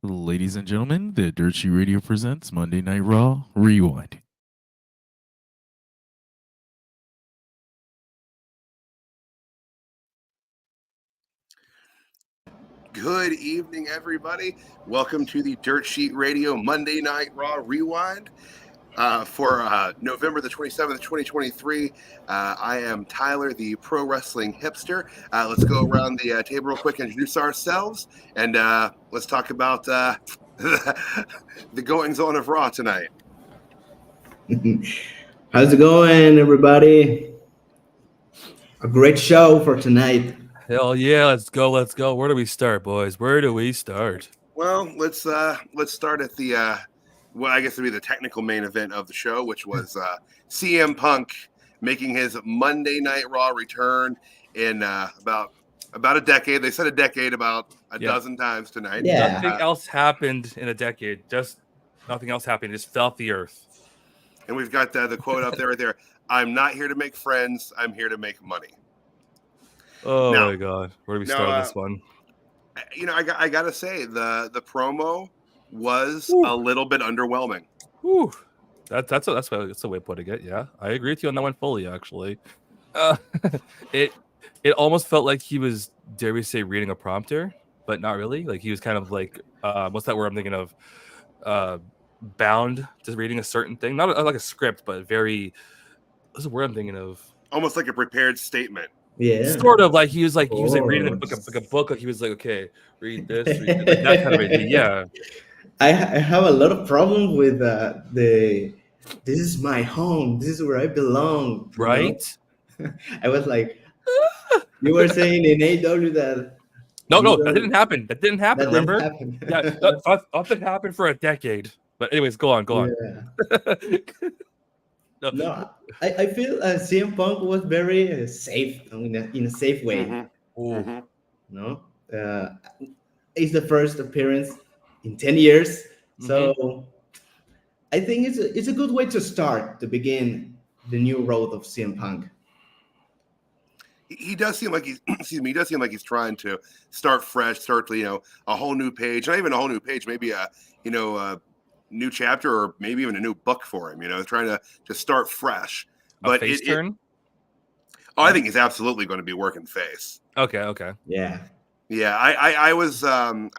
Ladies and gentlemen, the Dirt Sheet Radio presents Monday Night Raw Rewind. Good evening, everybody. Welcome to the Dirt Sheet Radio Monday Night Raw Rewind for November the 27th, 2023. I am Tyler, the pro wrestling hipster. Let's go around the table real quick and introduce ourselves, and let's talk about the goings on of Raw tonight. How's it going, everybody? A great show for tonight. Hell yeah, let's go. Where do we start, boys? Where do we start? Well, let's start at the I guess it'd be the technical main event of the show, which was CM Punk making his Monday Night Raw return in about a decade. They said a decade about a dozen times tonight. Yeah. Nothing else happened in a decade. Just nothing else happened. It just fell off the earth. And we've got the quote up there right there. I'm not here to make friends. I'm here to make money. Oh my God. Where do we start this one? You know, I gotta say the promo was a little bit underwhelming. Whew. That's a way of putting it. Yeah, I agree with you on that one fully. Actually, it almost felt like he was, dare we say, reading a prompter, but not really. Like he was kind of like, what's that word I'm thinking of? Bound to reading a certain thing, not like a script, but very. What's the word I'm thinking of? Almost like a prepared statement. Yeah, sort of like he was like reading a book, like he was like, okay, read this, like that kind of idea. Yeah, I have a lot of problems with this is my home, this is where I belong, right? I was like, you were saying in AW that no, that didn't happen. Remember? Yeah, that happened for a decade. But anyways, go on. Yeah. No, I feel CM Punk was very safe in a safe way. Mm-hmm. Mm-hmm. No, it's the first appearance in 10 years, so I think it's a good way to start to begin the new road of CM Punk. He does seem like he's he does seem like he's trying to start fresh, start a whole new page, not even a whole new page, maybe a new chapter or maybe even a new book for him, trying to start fresh. But face turn? I think he's absolutely going to be working face. Okay. Yeah. I was I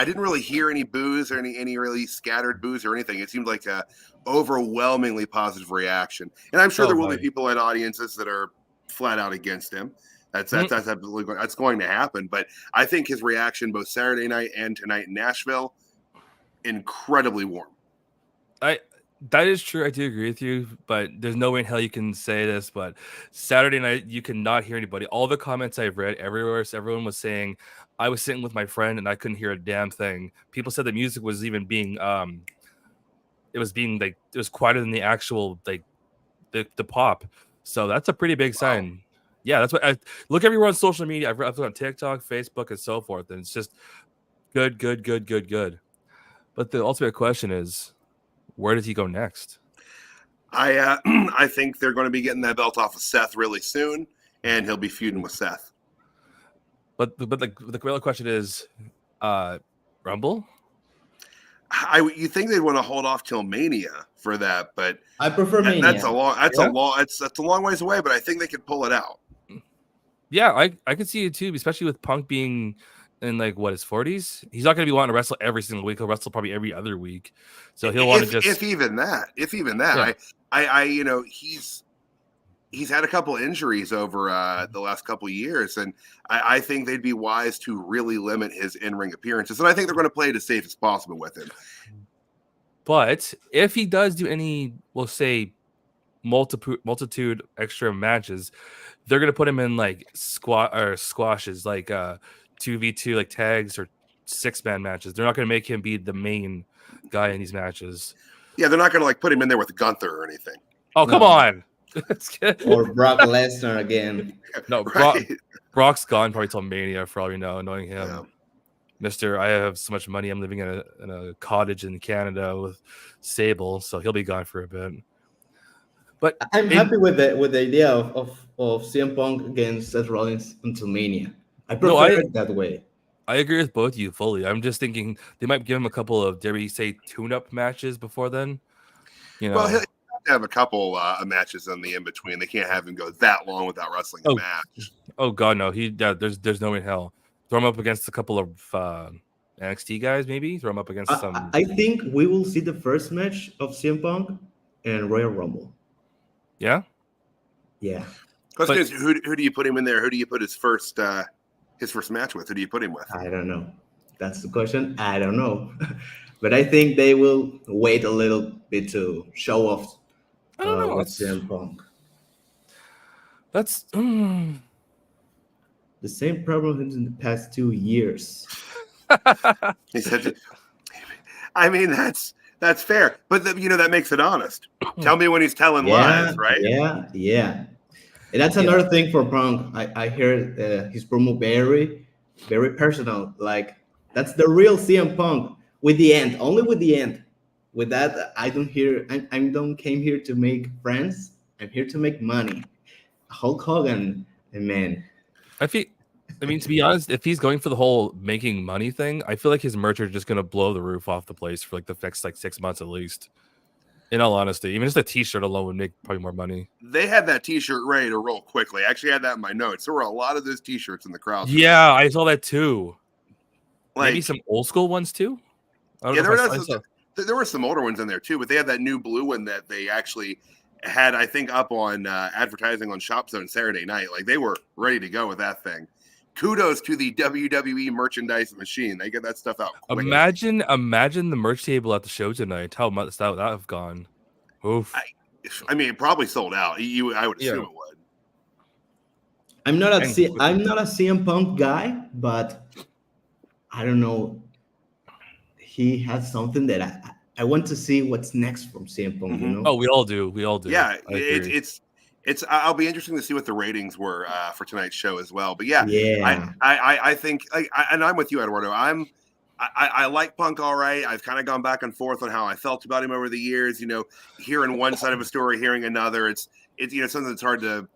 didn't really hear any boos or any really scattered boos or anything. It seemed like a overwhelmingly positive reaction. And I'm sure there will be people in audiences that are flat out against him. That's absolutely going to happen. But I think his reaction both Saturday night and tonight in Nashville, incredibly warm. That is true. I do agree with you, but there's no way in hell you can say this. But Saturday night, you cannot hear anybody. All the comments I've read everywhere, everyone was saying, I was sitting with my friend and I couldn't hear a damn thing. People said the music was even being, it was quieter than the actual the pop. So that's a pretty big sign. Yeah, that's what I look everywhere on social media. I've looked on TikTok, Facebook, and so forth, and it's just good. But the ultimate question is, where does he go next? I think they're going to be getting that belt off of Seth really soon, and he'll be feuding with Seth. But the real question is, Rumble? You think they'd want to hold off till Mania for that, but I prefer Mania. That's a long ways away, but I think they could pull it out. Yeah, I could see it too, especially with Punk being in his 40s. He's not going to be wanting to wrestle every single week. He'll wrestle probably every other week. So he'll want to just if even that. Yeah. I he's had a couple injuries over the last couple of years, and I think they'd be wise to really limit his in-ring appearances. And I think they're going to play it as safe as possible with him. But if he does do any, we'll say, multitude extra matches, they're going to put him in squashes, 2v2 tags or 6-man matches. They're not going to make him be the main guy in these matches. Yeah, they're not going to put him in there with Gunther or anything. Oh, come on. Or Brock Lesnar again. No, right. Brock's gone probably till Mania for all we know, knowing him. Yeah. Mr. I have so much money, I'm living in a cottage in Canada with Sable, so he'll be gone for a bit. But I'm happy with the idea of CM Punk against Seth Rollins until Mania. I prefer it that way. I agree with both of you fully. I'm just thinking they might give him a couple of, dare we say, tune-up matches before then. You know, Well, he'll have to have a couple matches in the in between. They can't have him go that long without wrestling a match. Oh God, no. There's no way in hell. Throw him up against a couple of NXT guys, maybe. Throw him up against some. I think we will see the first match of CM Punk and Royal Rumble. Yeah. Yeah. Question is, who do you put him in there? Who do you put his first match with? Who do you put him with? I don't know. That's the question. I don't know. But I think they will wait a little bit to show off I don't know. with CM Punk. That's The same problem in the past 2 years. He said, I mean, that's fair, but that makes it honest. Tell me when he's telling lies, right? Yeah. And that's another thing for Punk. I hear his promo very, very personal. Like, that's the real CM Punk with the end, only with the end. With that, I don't came here to make friends. I'm here to make money. Hulk Hogan, man. I mean, to be honest, if he's going for the whole making money thing, I feel like his merch are just gonna blow the roof off the place for like the next 6 months at least. In all honesty, even just a T-shirt alone would make probably more money. They had that T-shirt ready to roll quickly. I actually had that in my notes. There were a lot of those T-shirts in the crowd. Yeah, I saw that too. Like, maybe some old school ones too. There were some older ones in there too, but they had that new blue one that they actually had, I think, up on advertising on Shop Zone Saturday night. Like, they were ready to go with that thing. Kudos to the WWE merchandise machine. They get that stuff out quick. Imagine the merch table at the show tonight. How much that would have gone? Oof. I mean, it probably sold out. I would assume it would. I'm not a CM Punk guy, but I don't know. He has something that I want to see what's next from CM Punk. You know? Oh, we all do. Yeah, it's. I'll be interesting to see what the ratings were for tonight's show as well. But I think, and I'm with you, Eduardo. I like Punk all right. I've kind of gone back and forth on how I felt about him over the years. Hearing one side of a story, hearing another. It's something that's hard to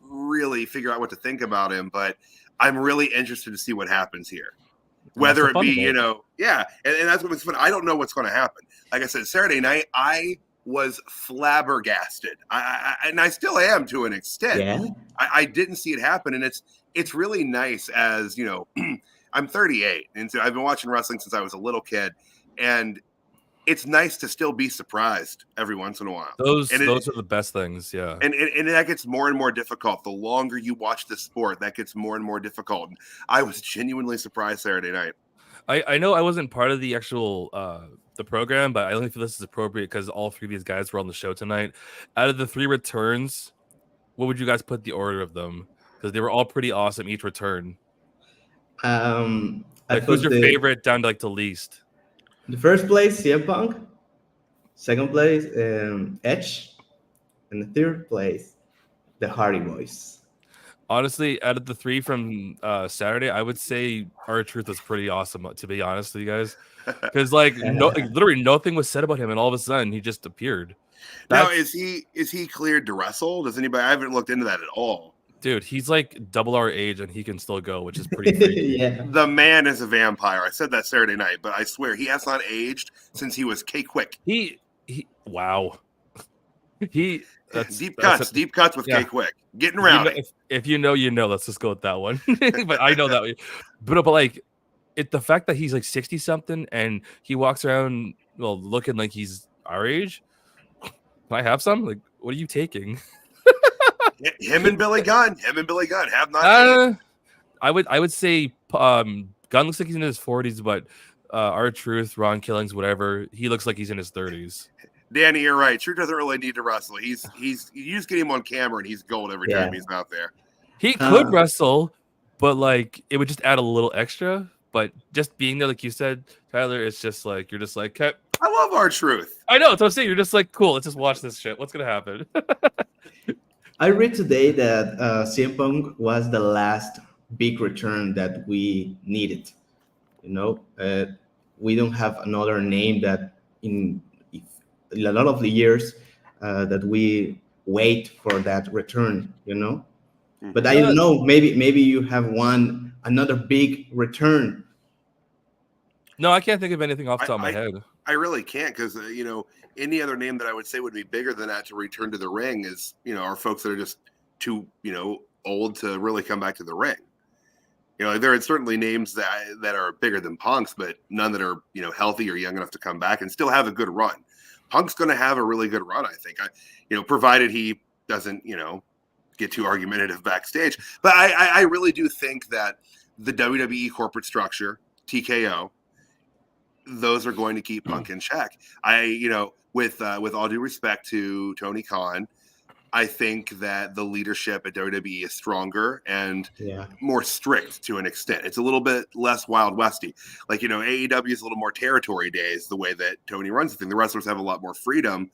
really figure out what to think about him. But I'm really interested to see what happens here. Whether it be, and that's what was fun. I don't know what's going to happen. Like I said, Saturday night, I was flabbergasted. I still am to an extent. Yeah. I didn't see it happen, and it's really nice. As I'm 38, and so I've been watching wrestling since I was a little kid, and it's nice to still be surprised every once in a while. Those are the best things, yeah. And that gets more and more difficult. The longer you watch the sport, that gets more and more difficult. And I was genuinely surprised Saturday night. I know I wasn't part of the actual the program, but I only feel this is appropriate because all three of these guys were on the show tonight. Out of the 3 returns, what would you guys put the order of them? Because they were all pretty awesome each return. Who's your favorite down to the least? The first place, CM Punk. Second place, Edge. And the third place, the Hardy Boys. Honestly, out of the 3 from Saturday, I would say R-Truth was pretty awesome, to be honest with you guys. Because literally nothing was said about him, and all of a sudden he just appeared. Now, is he cleared to wrestle? Does anybody? I haven't looked into that at all. Dude, he's like double our age and he can still go, which is pretty freaky. Yeah. The man is a vampire. I said that Saturday night, but I swear he has not aged since he was K-Quick. Wow. Deep cuts with K-Quick. Getting around. If you know, let's just go with that one. But I know that. But the fact that he's like 60 something and he walks around looking like he's our age. Can I have some? Like, what are you taking? Him and Billy Gunn have not. I would say Gunn looks like he's in his 40s, but R-Truth, Ron Killings, whatever, he looks like he's in his 30s. Danny, you're right. Truth doesn't really need to wrestle. You just get him on camera and he's gold every time he's out there. He could wrestle, but it would just add a little extra. But just being there, like you said, Tyler, it's just you're just okay. I love R-Truth. I know. That's what I'm saying. You're just cool. Let's just watch this shit. What's gonna happen? I read today that CM Punk was the last big return that we needed. We don't have another name that in a lot of the years that we wait for that return. But I don't know. Maybe you have another big return No, I can't think of anything off the top of my head. I really can't, because any other name that I would say would be bigger than that to return to the ring is are folks that are just too old to really come back to the ring. There are certainly names that are bigger than Punk's, but none that are healthy or young enough to come back and still have a good run. Punk's going to have a really good run, I think. Provided he doesn't get too argumentative backstage. But I really do think that the WWE corporate structure, TKO, those are going to keep Punk in check. With all due respect to Tony Khan, I think that the leadership at WWE is stronger and more strict to an extent. It's a little bit less Wild Westy. Like, AEW is a little more territory days, the way that Tony runs the thing. The wrestlers have a lot more freedom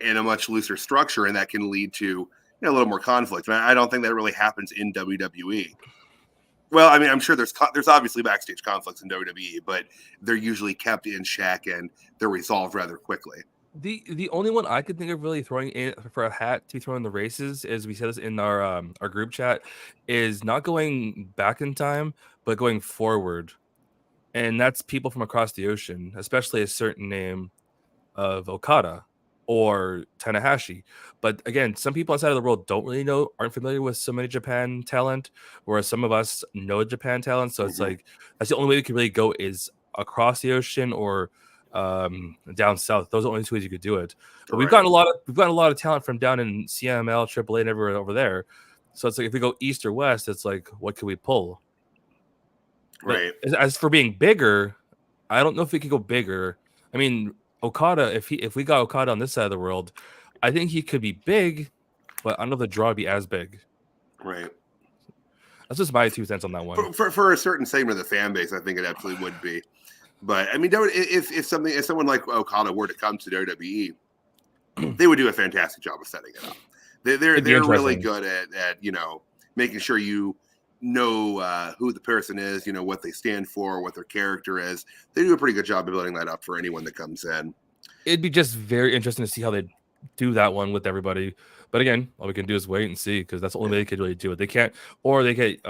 and a much looser structure, and that can lead to a little more conflict. And I don't think that really happens in WWE. Well, I mean, I'm sure there's obviously backstage conflicts in WWE, but they're usually kept in check and they're resolved rather quickly. The only one I could think of really throwing in for a hat to be thrown in the races, is we said this in our group chat, is not going back in time, but going forward. And that's people from across the ocean, especially a certain name of Okada or Tanahashi. But again, some people outside of the world aren't familiar with so many Japan talent, whereas some of us know Japan talent. So it's like, that's the only way we can really go is across the ocean or down south. Those are the only two ways you could do it. But we've gotten a lot of talent from down in CML, AAA, and everywhere over there. So it's like, if we go east or west, it's like, what can we pull? Right. But as for being bigger, I don't know if we could go bigger. I mean, Okada, if we got Okada on this side of the world, I think he could be big, but I don't know if the draw would be as big. Right. That's just my 2 cents on that one. For a certain segment of the fan base, I think it absolutely would be. But I mean, if someone like Okada were to come to WWE, they would do a fantastic job of setting it up. They're really good at making sure you know who the person is, what they stand for, what their character is. They do a pretty good job of building that up for anyone that comes in. It'd be just very interesting to see how they do that one with everybody. But again, all we can do is wait and see, because that's the only way they could really do it. They can't, or they get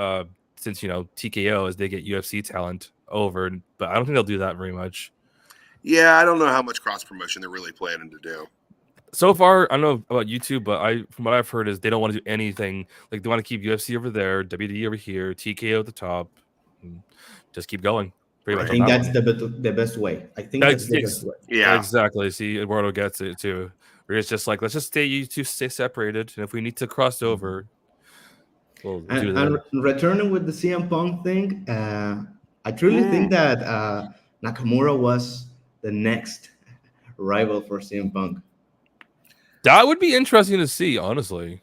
since TKO is, they get UFC talent over, but I don't think they'll do that very much. Yeah, I don't know how much cross promotion they're really planning to do. So far, I don't know about YouTube, but from what I've heard is they don't want to do anything. Like, they want to keep UFC over there, WWE over here, TKO at the top, and just keep going. I think that's the best way. I think that's the best way. Yeah, exactly. See, Eduardo gets it too. Where it's just like, let's just stay separated, and if we need to cross over, we'll do that. And returning with the CM Punk thing, I truly think that Nakamura was the next rival for CM Punk. That would be interesting to see, honestly.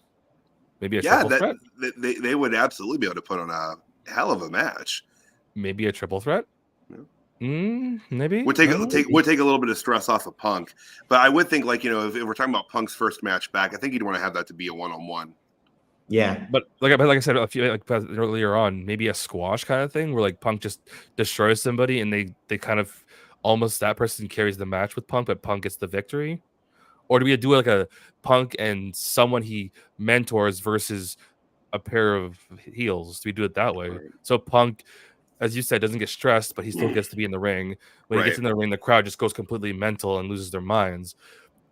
Maybe a triple threat. They would absolutely be able to put on a hell of a match. Maybe a triple threat. Maybe would take a little bit of stress off of Punk, but I would think, like, if we're talking about Punk's first match back, I think you'd want to have that to be a one-on-one. Yeah, but like I said earlier on, maybe a squash kind of thing where like Punk just destroys somebody and they kind of almost, that person carries the match with Punk, but Punk gets the victory. Or do we do like a Punk and someone he mentors versus a pair of heels? Do we do it that way? So Punk, as you said, doesn't get stressed, but he still gets to be in the ring. When he gets in the ring, the crowd just goes completely mental and loses their minds.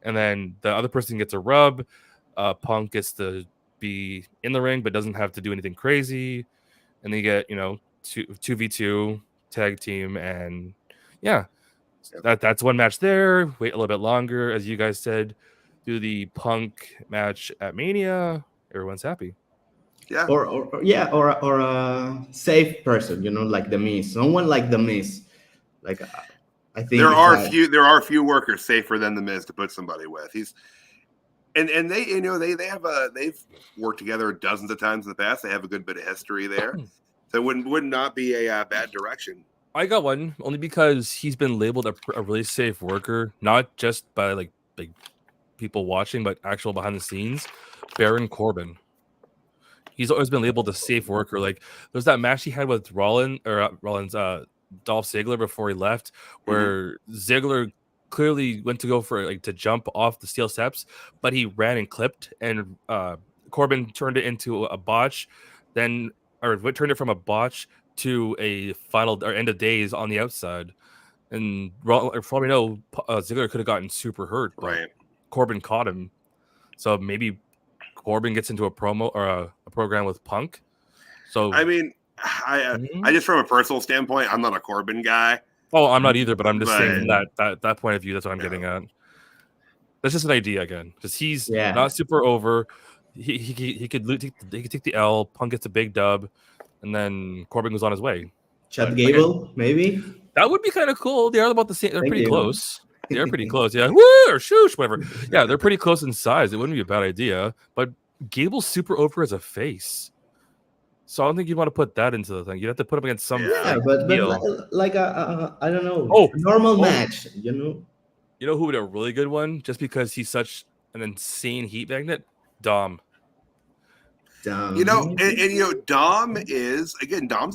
And then the other person gets a rub. Punk gets to be in the ring, but doesn't have to do anything crazy. And they get, 2v2 tag team. And yeah, that's one match there. Wait a little bit longer, as you guys said. Do the Punk match at Mania. Everyone's happy. Yeah. Or a safe person, like the Miz. Someone like the Miz. Like, I think there are few workers safer than the Miz to put somebody with. He's and they they've worked together dozens of times in the past. They have a good bit of history there, so it would not be a bad direction. I got one only because he's been labeled a really safe worker, not just by like people watching, but actual behind the scenes. Baron Corbin. He's always been labeled a safe worker. Like, there's that match he had with Dolph Ziggler before he left, where Ziggler clearly went to go for to jump off the steel steps, but he ran and clipped, and Corbin turned it into a botch, turned it from a botch to a final or end of days on the outside. And for all we know, Ziggler could have gotten super hurt, but Right. Corbin caught him. So maybe Corbin gets into a promo or a program with Punk. So I mean, I just from a personal standpoint, I'm not a Corbin guy. Oh, I'm not either, but I'm just saying from But- that point of view, that's what I'm getting at. That's just an idea again, because he's Yeah. not super over. He could take the L. Punk gets a big dub, and then Corbin goes on his way. Chad But, Gable, again, maybe. that would be kind of cool. They are about the same. They're Thank pretty you. close. They are pretty close. Yeah, woo or shoosh, whatever. Yeah, they're pretty close in size. It wouldn't be a bad idea. But Gable's super over as a face, so I don't think you'd want to put that into the thing. You'd have to put him against some. Yeah, fake but heel. like a I don't know, Oh, normal match, you know. You know who would a really good one, just because he's such an insane heat magnet? Dom. You know, and you know, Dom's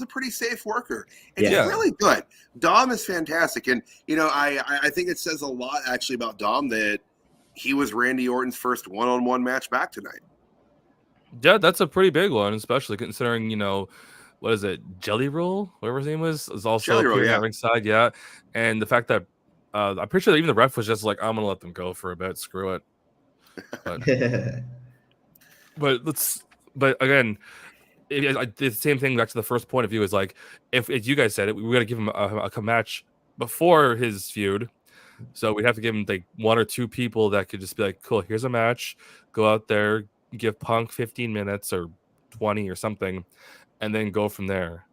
a pretty safe worker, and he's Yeah. really good. Dom is fantastic, and you know, I think it says a lot actually about Dom that he was Randy Orton's first one-on-one match back tonight. Yeah, that's a pretty big one, especially considering, you know, what is it, Jelly Roll, whatever his name was also Jelly Roll, appearing yeah. at ringside, yeah, and the fact that I'm pretty sure that even the ref was just like, I'm gonna let them go for a bit, screw it. But again, I did the same thing back to the first point of view is like, if you guys said it, we got to give him a match before his feud. So we'd have to give him like one or two people that could just be like, cool, here's a match. Go out there, give Punk 15 minutes or 20 or something, and then go from there.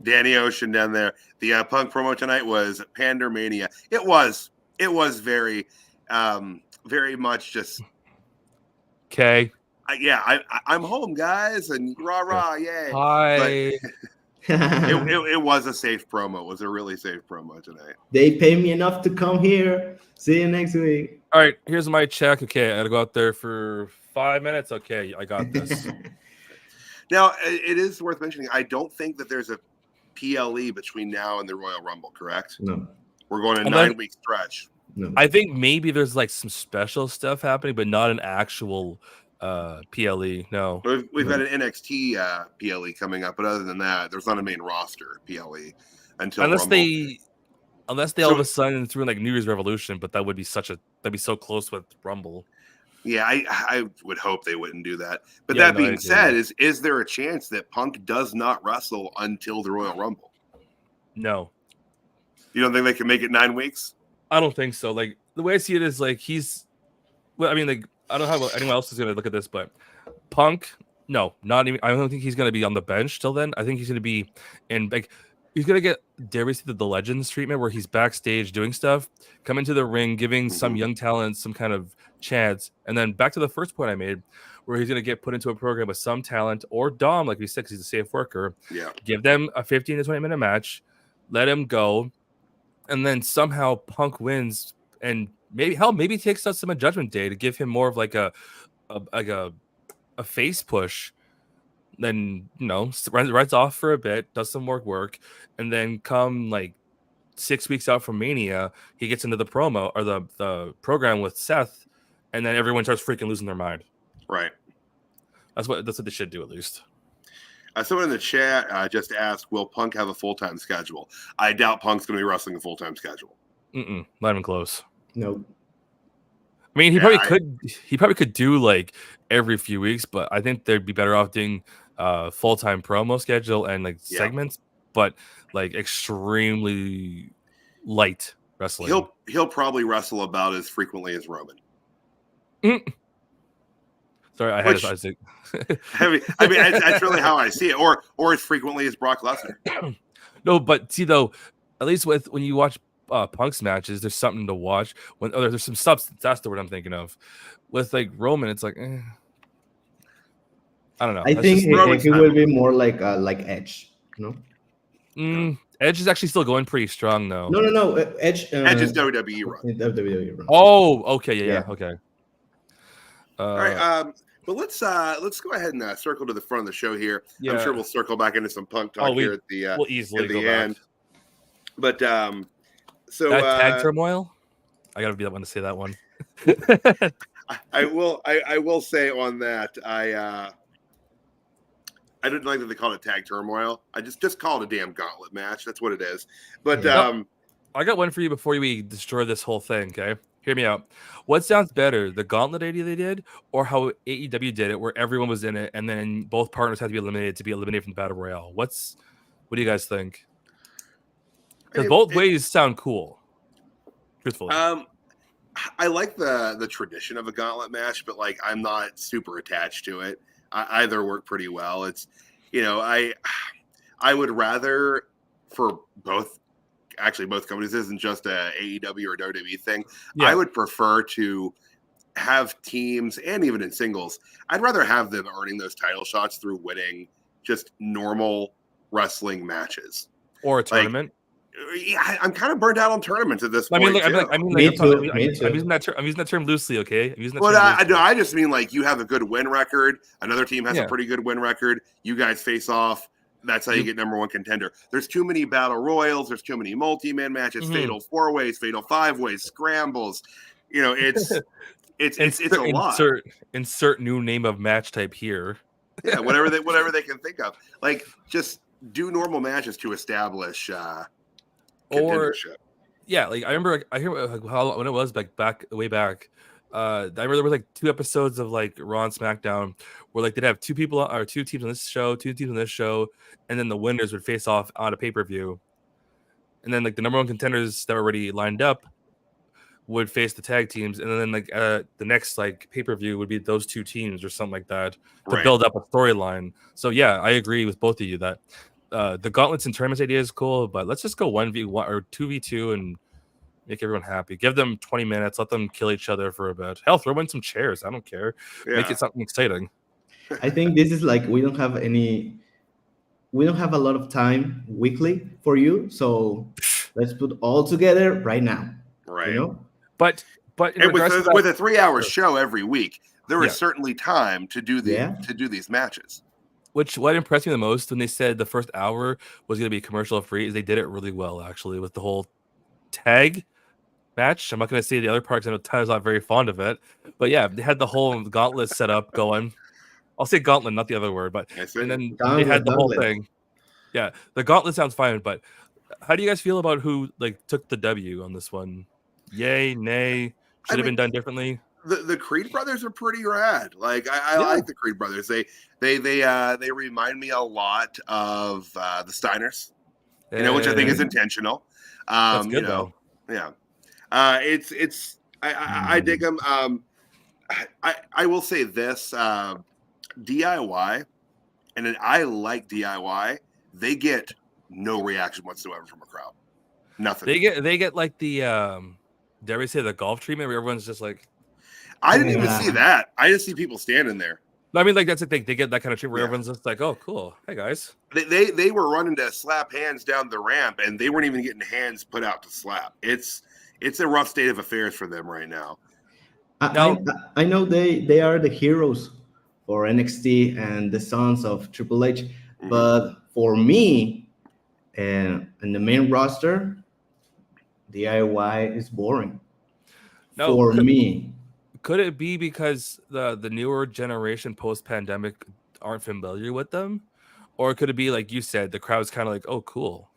Danny Ocean down there. The Punk promo tonight was Pandermania. It was very, very much just. Okay. I'm home, guys, and rah, yay. Hi. It was a safe promo. It was a really safe promo tonight. They pay me enough to come here. See you next week. All right, here's my check. Okay, I gotta go out there for 5 minutes. Okay, I got this. Now, it is worth mentioning, I don't think that there's a PLE between now and the Royal Rumble, correct? No. We're going a And then- 9-week stretch. No. I think maybe there's like some special stuff happening, but not an actual PLE. No. We've got an NXT PLE coming up, but other than that, there's not a main roster PLE until Unless Rumble. they all of a sudden threw in like New Year's Revolution, but that'd be so close with Rumble. Yeah, I would hope they wouldn't do that. But Yeah, that no, being I said, agree. is there a chance that Punk does not wrestle until the Royal Rumble? No. You don't think they can make it 9 weeks? I don't think so. Like the way I see it is like I mean, like I don't know how anyone else is gonna look at this, but Punk, no, not even. I don't think he's gonna be on the bench till then. I think he's gonna be in like he's gonna get dare we say the Legends treatment where he's backstage doing stuff, come into the ring, giving some young talent some kind of chance, and then back to the first point I made, where he's gonna get put into a program with some talent or Dom, like we said, 'cause he's a safe worker. Yeah. Give them a 15 to 20 minute match, let him go. And then somehow Punk wins, and maybe takes us some Judgment Day to give him more of like a face push. Then rides off for a bit, does some more work, and then come like 6 weeks out from Mania, he gets into the promo or the program with Seth, and then everyone starts freaking losing their mind. Right. That's what they should do at least. Someone in the chat just asked, will Punk have a full-time schedule? I doubt Punk's going to be wrestling a full-time schedule. Not even close. No. I mean, he probably could do like every few weeks, but I think they'd be better off doing full-time promo schedule and like segments, but like extremely light wrestling. He'll probably wrestle about as frequently as Roman. Sorry, I had to. I mean, that's really how I see it, or as frequently as Brock Lesnar. No, but see though, at least when you watch Punk's matches, there's something to watch. There's some substance. That's the word I'm thinking of. With like Roman, it's like, I don't know. I think he will be more like Edge. No. Edge is actually still going pretty strong though. No. Edge. Edge is WWE run. WWE run. Oh, okay, yeah. Okay. All right. But let's go ahead and circle to the front of the show here. Yeah. I'm sure we'll circle back into some Punk talk here at the we'll easily at the end. But so that tag turmoil, I gotta be that one to say that one. I will say on that I didn't like that they called it tag turmoil. I just call it a damn gauntlet match. That's what it is. But Yeah. I got one for you before we destroy this whole thing, okay? Hear me out. What sounds better, the gauntlet idea they did, or how AEW did it, where everyone was in it, and then both partners had to be eliminated from the Battle Royale? What do you guys think? Because both ways sound cool, truthfully. I like the tradition of a gauntlet match, but like I'm not super attached to it. Either work pretty well. It's, I would rather for both companies. This isn't just a AEW or WWE thing. Yeah. I would prefer to have teams, and even in singles, I'd rather have them earning those title shots through winning just normal wrestling matches or a tournament. Yeah, I'm kind of burned out on tournaments at this point. Me too. I'm using that term loosely, okay? I just mean like you have a good win record. Another team has a pretty good win record. You guys face off. That's how you get number one contender. There's too many battle royals. There's too many multi-man matches, fatal 4-ways, fatal 5-ways, scrambles. It's a lot. Insert new name of match type here. Yeah, whatever they can think of. Like just do normal matches to establish contendership. Like I remember I hear how when it was like way back. I remember there was like 2 episodes of like Raw and SmackDown where like they'd have 2 teams on this show, 2 teams on this show, and then the winners would face off on a pay-per-view. And then like the number one contenders that were already lined up would face the tag teams, and then like the next like pay-per-view would be those 2 teams or something like that to build up a storyline. So yeah, I agree with both of you that the gauntlets and tournaments idea is cool, but let's just go 1v1 or 2v2 and make everyone happy. Give them 20 minutes. Let them kill each other for a bit. Hell, throw in some chairs. I don't care. Yeah. Make it something exciting. I think this is like we don't have a lot of time weekly for you, so let's put all together right now. Right. But with a 3-hour show every week, there is certainly time to do these matches. What impressed me the most when they said the first hour was going to be commercial free is they did it really well, actually, with the whole tag match. I'm not going to say the other parts. I know Tyler's not very fond of it, but yeah, they had the whole gauntlet set up going. I'll say gauntlet, not the other word, but and then they had the whole thing. Yeah, the gauntlet sounds fine, but how do you guys feel about who like took the W on this one? Yay, nay, should have been done differently. The Creed brothers are pretty rad. Like I like the Creed brothers. They remind me a lot of the Steiners, which I think is intentional. That's good though. Yeah. I dig them. I will say this, DIY, and then I like DIY. They get no reaction whatsoever from a crowd. Nothing. They get like the dare we say the golf treatment where everyone's just like. I didn't even see that. I just see people standing there. I mean, like that's the thing. They get that kind of treatment where everyone's just like, "Oh, cool. Hey guys." They were running to slap hands down the ramp, and they weren't even getting hands put out to slap. It's a rough state of affairs for them right now. I know they are the heroes for NXT and the sons of Triple H, but for me, in the main roster, DIY is boring. For me. Could it be because the newer generation post-pandemic aren't familiar with them? Or could it be, like you said, the crowd's kind of like, oh, cool?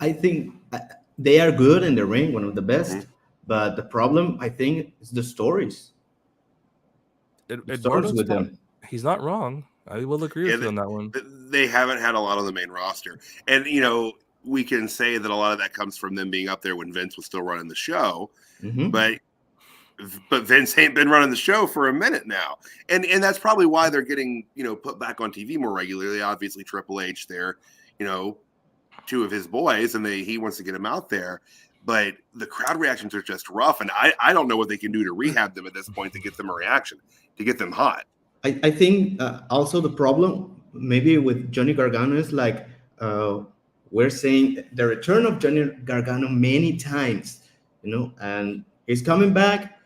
I think they are good in the ring, one of the best. But the problem, I think, is the stories. Stories with them. He's not wrong. I will agree with you on that one. They haven't had a lot on the main roster. And, we can say that a lot of that comes from them being up there when Vince was still running the show. But Vince ain't been running the show for a minute now. And that's probably why they're getting, put back on TV more regularly. Obviously, Triple H, they're, 2 of his boys, and he wants to get them out there. But the crowd reactions are just rough. And I don't know what they can do to rehab them at this point to get them a reaction, to get them hot. I think also the problem maybe with Johnny Gargano is like we're saying the return of Johnny Gargano many times, and he's coming back.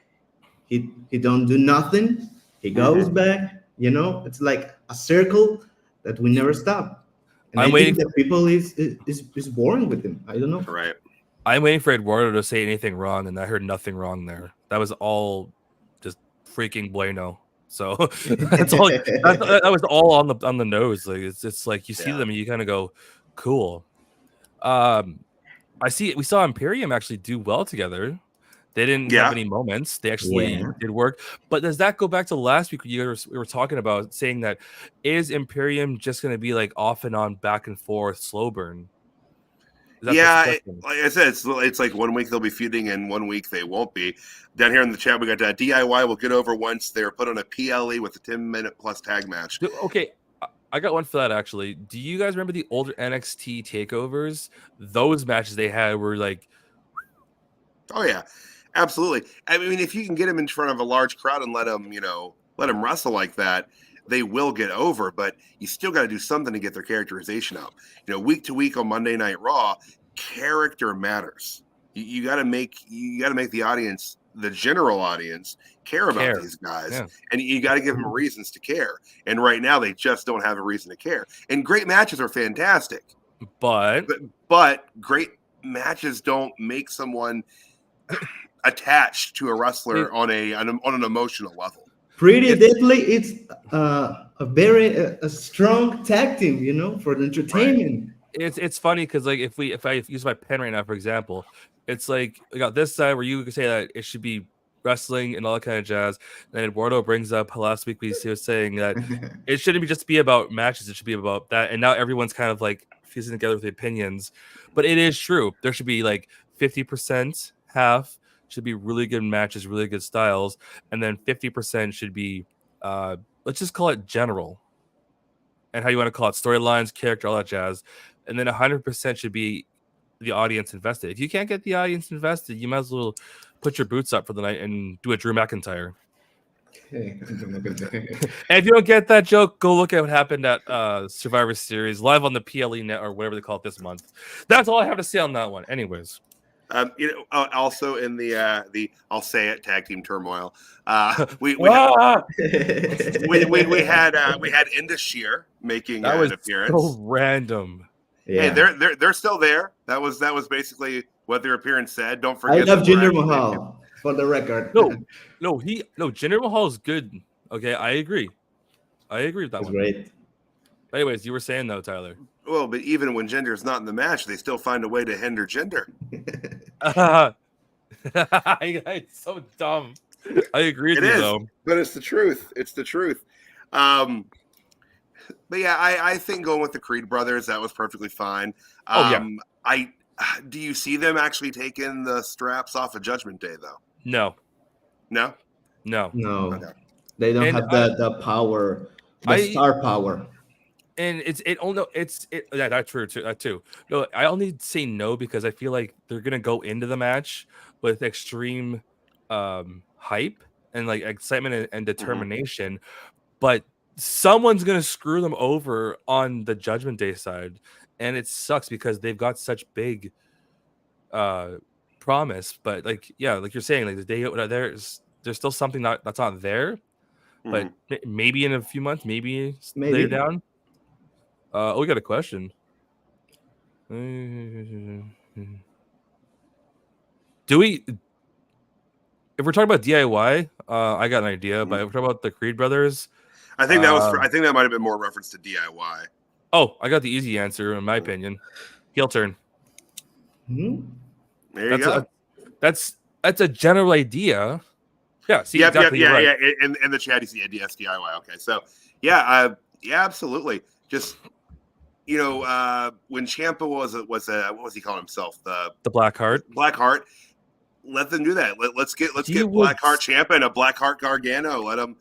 He don't do nothing. He goes back. It's like a circle that we never stop. And I think that people is boring with him. I don't know. Right. I'm waiting for Eduardo to say anything wrong, and I heard nothing wrong there. That was all just freaking bueno. So that's all. That was all on the nose. Like it's like you see them and you kind of go, cool. We saw Imperium actually do well together. They didn't have any moments. They actually did work. But does that go back to last week? We were talking about saying that is Imperium just going to be like off and on, back and forth, slow burn? Like I said, it's like 1 week they'll be feuding and 1 week they won't be. Down here in the chat, we got DIY will get over once they're put on a PLE with a 10-minute plus tag match. Okay, I got one for that actually. Do you guys remember the older NXT takeovers? Those matches they had were like, oh yeah, absolutely. I mean, if you can get them in front of a large crowd and let them wrestle like that, they will get over. But you still got to do something to get their characterization up. Week to week on Monday Night Raw, character matters. You got to make the audience, the general audience, care about these guys, and you got to give them reasons to care. And right now, they just don't have a reason to care. And great matches are fantastic, but great matches don't make someone attached to a wrestler on an emotional level. Deadly, it's a very strong tag team, for the entertainment. Right. It's funny because like if I use my pen right now, for example, it's like we got this side where you could say that it should be wrestling and all that kind of jazz. And then Eduardo brings up last week he was saying that it shouldn't just be about matches, it should be about that. And now everyone's kind of like fusing together with the opinions. But it is true. There should be like 50% half should be really good matches, really good styles, and then 50% should be let's just call it general. And how you want to call it, storylines, character, all that jazz. And then 100% should be the audience invested. If you can't get the audience invested, you might as well put your boots up for the night and do a Drew McIntyre. And if you don't get that joke, go look at what happened at Survivor Series live on the PLE net or whatever they call it this month. That's all I have to say on that one. Anyways, also in the I'll say it, tag team turmoil. We had Indus Shear making an appearance. So random. Yeah. Hey, they're still there. That was basically what their appearance said. Don't forget. I love Jinder Mahal, for the record. No, Jinder Mahal is good. Okay, I agree with that one. Great. Anyways, you were saying though, Tyler. Well, but even when Jinder's not in the match, they still find a way to hinder Jinder. It's so dumb. I agree with you though. But it's the truth. But yeah, I think going with the Creed brothers, that was perfectly fine. Do you see them actually taking the straps off of Judgment Day though? No. Okay. They don't have the power, star power. And that's true too. That too. No, I only say no because I feel like they're gonna go into the match with extreme hype and like excitement and determination, but someone's gonna screw them over on the Judgment Day side, and it sucks because they've got such big promise. But like you're saying, like there's still something that's not there, but maybe in a few months, maybe they're down. We got a question. Do we? If we're talking about DIY, I got an idea. But if we're talking about the Creed brothers, I think that might have been more reference to DIY. Oh, I got the easy answer in my opinion. Heel turn. Mm-hmm. There you go. That's a general idea. Yeah. See, exactly. Yeah. Right. In the chat, you see yes, DIY. Okay, so yeah, absolutely. Just when Ciampa was what was he calling himself? The Blackheart. Blackheart. Let them do that. Let's get Blackheart Ciampa and a Blackheart Gargano. Let him.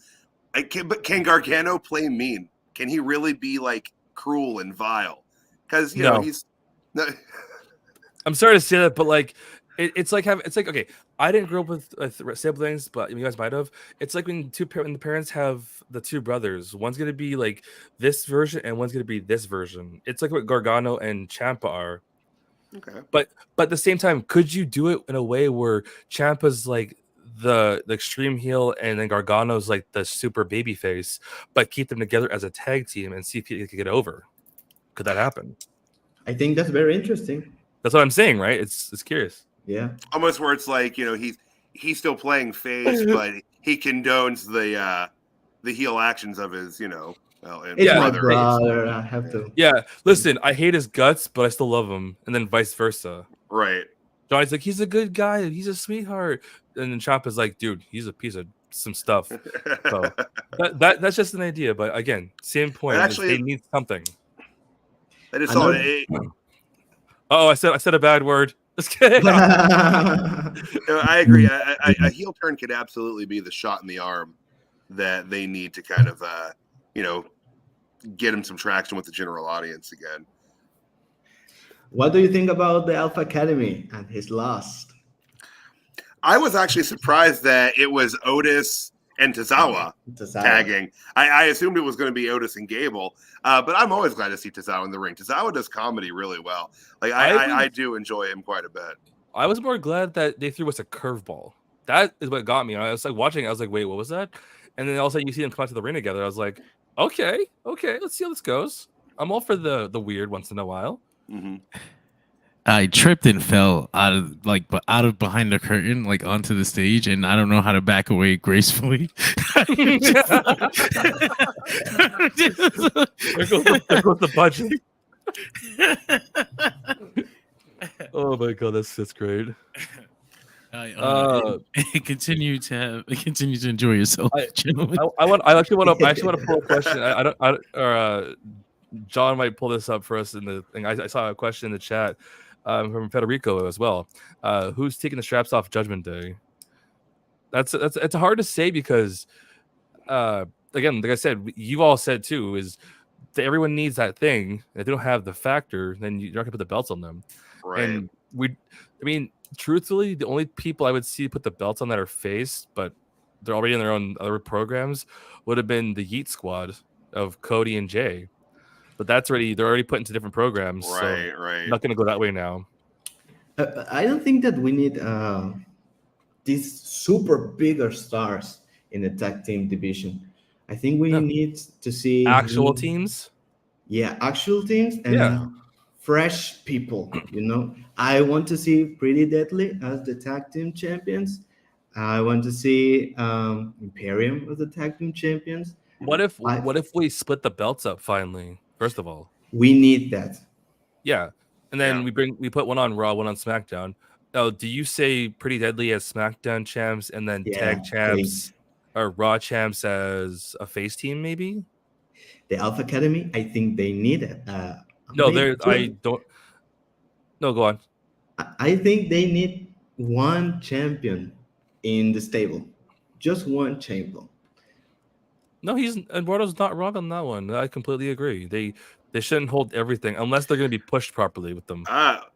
But can Gargano play mean? Can he really be like cruel and vile? Because he's. No. I'm sorry to say that, but like it's like okay. I didn't grow up with siblings, but you guys might have. It's like when the parents have the two brothers. One's gonna be like this version, and one's gonna be this version. It's like what Gargano and Ciampa are. Okay. But at the same time, could you do it in a way where Ciampa's like the extreme heel, and then Gargano's like the super baby face, but keep them together as a tag team and see if you can get over? Could that happen? I think that's very interesting. That's what I'm saying, right? It's curious. Yeah. Almost where it's like, he's still playing face, but he condones the heel actions of his, and It's my brother. brother. I have to. Yeah, listen, I hate his guts, but I still love him, and then vice versa. Right. Johnny's like, he's a good guy, he's a sweetheart, and then Ciampa's like, dude, he's a piece of some stuff. So that's just an idea, but again, same point. Actually, they need something. That is solid. Oh, I said a bad word. Just kidding. I agree. A heel turn could absolutely be the shot in the arm that they need to kind of, get him some traction with the general audience again. What do you think about the Alpha Academy and his loss? I was actually surprised that it was Otis and Tozawa tagging. I assumed it was going to be Otis and Gable, but I'm always glad to see Tozawa in the ring. Tozawa does comedy really well. Like I do enjoy him quite a bit. I was more glad that they threw us a curveball. That is what got me. I was like watching. I was like, wait, what was that? And then all of a sudden you see them come out to the ring together. I was like, okay, let's see how this goes. I'm all for the weird once in a while. Mm-hmm. I tripped and fell out of behind the curtain, like onto the stage, and I don't know how to back away gracefully. There goes the budget. Oh my god, that's great. Continue to enjoy yourself, gentlemen. I actually want to pull a question. John might pull this up for us in the thing. I saw a question in the chat from Federico as well. Who's taking the straps off Judgment Day? That's it's hard to say because again, like I said, you all said too, is that everyone needs that thing. If they don't have the factor, then you're not gonna put the belts on them. Right. And truthfully, the only people I would see put the belts on that are face, but they're already in their own other programs, would have been the Yeet Squad of Cody and Jay. But they're already put into different programs. Right. I'm not gonna go that way now. I don't think that we need these super bigger stars in the tag team division. I think we need to see actual teams. Yeah, actual teams and fresh people. I want to see Pretty Deadly as the tag team champions. I want to see Imperium as the tag team champions. What if we split the belts up finally? First of all, we need that. Yeah, and then we put one on Raw, one on SmackDown. Oh, do you say Pretty Deadly as SmackDown champs and then tag champs or Raw champs as a face team? Maybe the Alpha Academy. I think they need it. I don't. No, go on. I think they need one champion in the stable, just one champion. No, Eduardo's not wrong on that one. I completely agree. They shouldn't hold everything unless they're going to be pushed properly with them.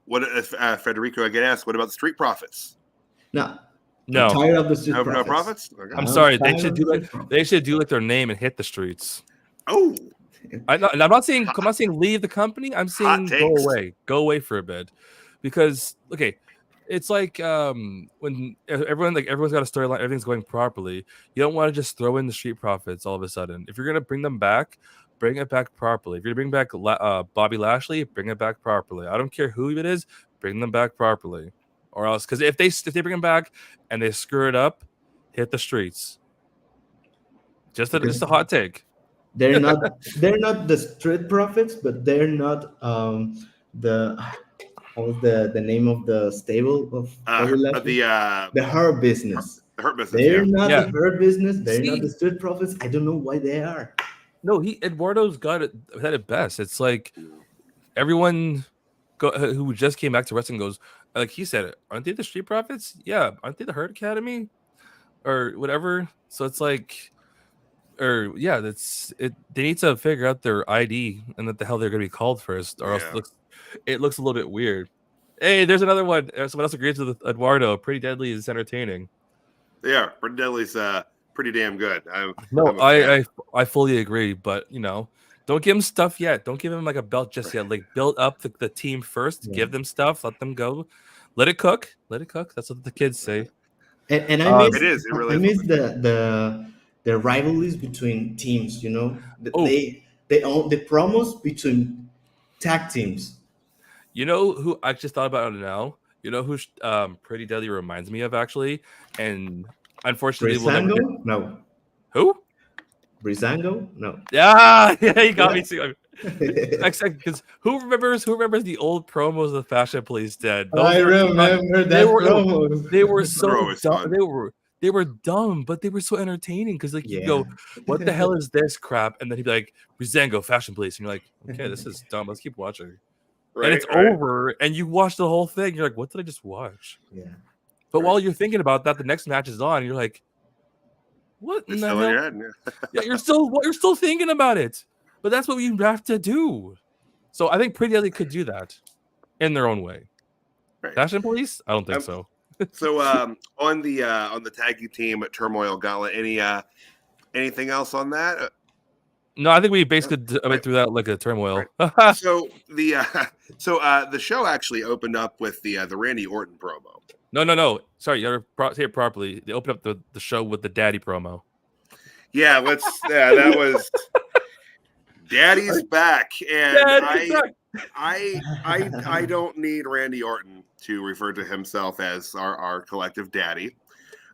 What if Federico again asked? What about the Street Profits? No. I'm tired of the Street Profits. No Profits? Okay. I'm sorry. They should do like their name and hit the streets. Oh. I'm not saying leave the company. I'm saying go away for a bit, because it's like when everyone's got a storyline, everything's going properly. You don't want to just throw in the Street Profits all of a sudden. If you're gonna bring them back, bring it back properly. If you're gonna bring back Bobby Lashley, bring it back properly. I don't care who it is, bring them back properly, or else because if they bring them back and they screw it up, hit the streets. Just a hot take. They're not the Street Profits, but they're not the name of the stable of the Hurt Business. The Hurt Business. They're not the Hurt Business. They're not the Street Profits. I don't know why they are. No, Eduardo's got it best. It's like everyone who just came back to wrestling goes, like he said, aren't they the Street Profits? Yeah, aren't they the Hurt Academy or whatever? So it's like. That's it. They need to figure out their ID and what the hell they're going to be called first, or else it looks a little bit weird. Hey, there's another one. Someone else agrees with Eduardo. Pretty Deadly is entertaining. Yeah, Pretty Deadly's pretty damn good. I fully agree, but don't give him stuff yet. Don't give him like a belt just yet. Like build up the team first. Give them stuff. Let them go. Let it cook. That's what the kids say. And I miss I miss the rivalries between teams, they own the promos between tag teams. You know who I just thought about it now? You know who Pretty Deadly reminds me of actually, and unfortunately, No. Who? Breezango? No. Yeah, you got me too. Because who remembers the old promos the Fashion Police did? I remember that promo. They were so Bro, it's dumb. fun. They were dumb, but they were so entertaining because like you Yeah. go, what the hell is this crap? And then he'd be like, Breezango, Fashion Police, and you're like, okay, this is dumb. Let's keep watching. Right, And it's over, and you watch the whole thing. You're like, what did I just watch? Yeah. But while you're thinking about that, the next match is on. And you're like, what in It's the still in hell? your head, yeah. Yeah, you're still thinking about it. But that's what you have to do. So I think Pretty Deadly could do that in their own way. Right. Fashion Police? I don't think so. So on the tag team at Turmoil Gauntlet, anything else on that? No, I think we basically went through that like a turmoil. Right. So the show actually opened up with the Randy Orton promo. No. Sorry, you gotta say it properly. They opened up the show with the Daddy promo. Yeah, that was Daddy's back, and Daddy's back. I don't need Randy Orton to refer to himself as our collective daddy.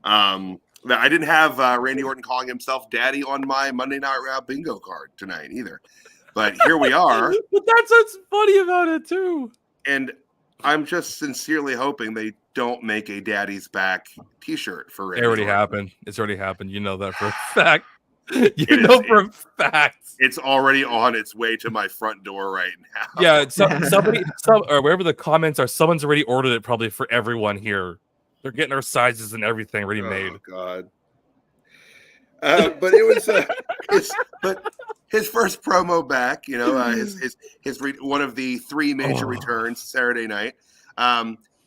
I didn't have Randy Orton calling himself daddy on my Monday Night RAW bingo card tonight either. But here we are. But that's what's funny about it too. And I'm just sincerely hoping they don't make a Daddy's Back t-shirt for Randy It already Orton. happened. It's already happened. You know that for a fact. For a fact. It's already on its way to my front door right now. Yeah, somebody or wherever the comments are, someone's already ordered it probably for everyone here. They're getting our sizes and everything already made. Oh God. But it was his first promo back, his one of the three major returns Saturday night.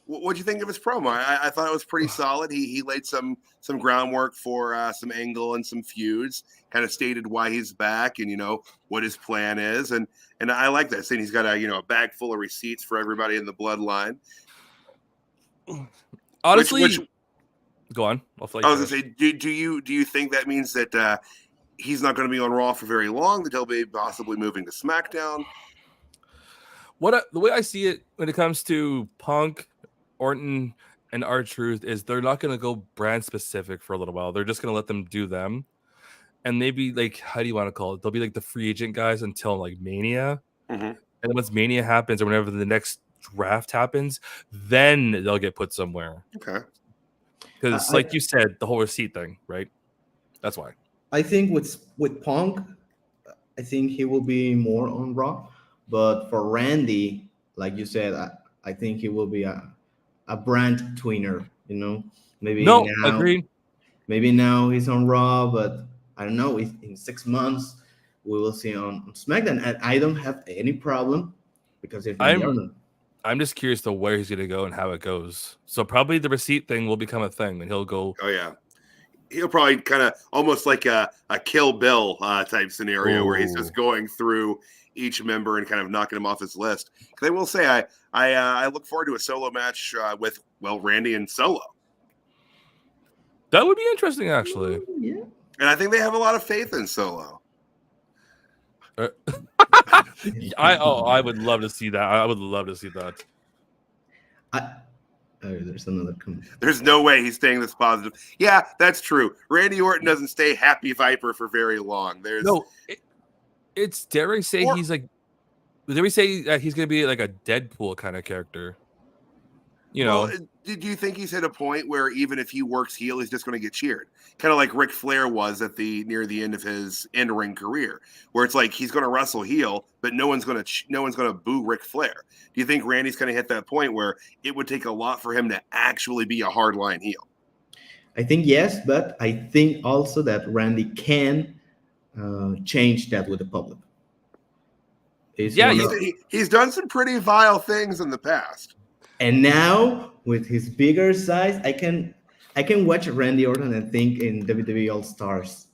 What'd you think of his promo? I thought it was pretty solid. He laid some groundwork for some angle and some feuds. Kind of stated why he's back and what his plan is, and I like that. Saying he's got a bag full of receipts for everybody in the bloodline. Honestly, go on. I was gonna say, do you think that means that he's not going to be on Raw for very long? That he'll be possibly moving to SmackDown? The way I see it when it comes to Punk, Orton, and R-Truth is they're not going to go brand specific for a little while. They're just going to let them do them. And maybe like, how do you want to call it? They'll be like the free agent guys until like Mania. Mm-hmm. And then once Mania happens or whenever the next draft happens, then they'll get put somewhere. Okay. Because like you said, the whole receipt thing, right? That's why. I think with Punk, I think he will be more on Raw. But for Randy, like you said, I think he will be a brand tweener, Agreed. Maybe now he's on Raw, but I don't know. In 6 months, we will see on SmackDown, and I don't have any problem because if I'm just curious to where he's gonna go and how it goes. So probably the receipt thing will become a thing, and he'll go. Oh yeah, he'll probably kind of almost like a Kill Bill type scenario where he's just going through each member and kind of knocking him off his list. Because I will say, I look forward to a solo match with Randy and Solo. That would be interesting, actually. Yeah. And I think they have a lot of faith in Solo. I would love to see that. I would love to see that. There's another comment. There's no way he's staying this positive. Yeah, that's true. Randy Orton doesn't stay Happy Viper for very long. It's dare we say he's like? Dare we say that he's gonna be like a Deadpool kind of character? Well, do you think he's hit a point where even if he works heel, he's just going to get cheered? Kind of like Ric Flair was near the end of his in-ring career, where it's like he's going to wrestle heel, but no one's going to boo Ric Flair. Do you think Randy's going to hit that point where it would take a lot for him to actually be a hardline heel? I think yes, but I think also that Randy can change that with the public. He's done some pretty vile things in the past. And now with his bigger size, I can watch Randy Orton and think in WWE All Stars.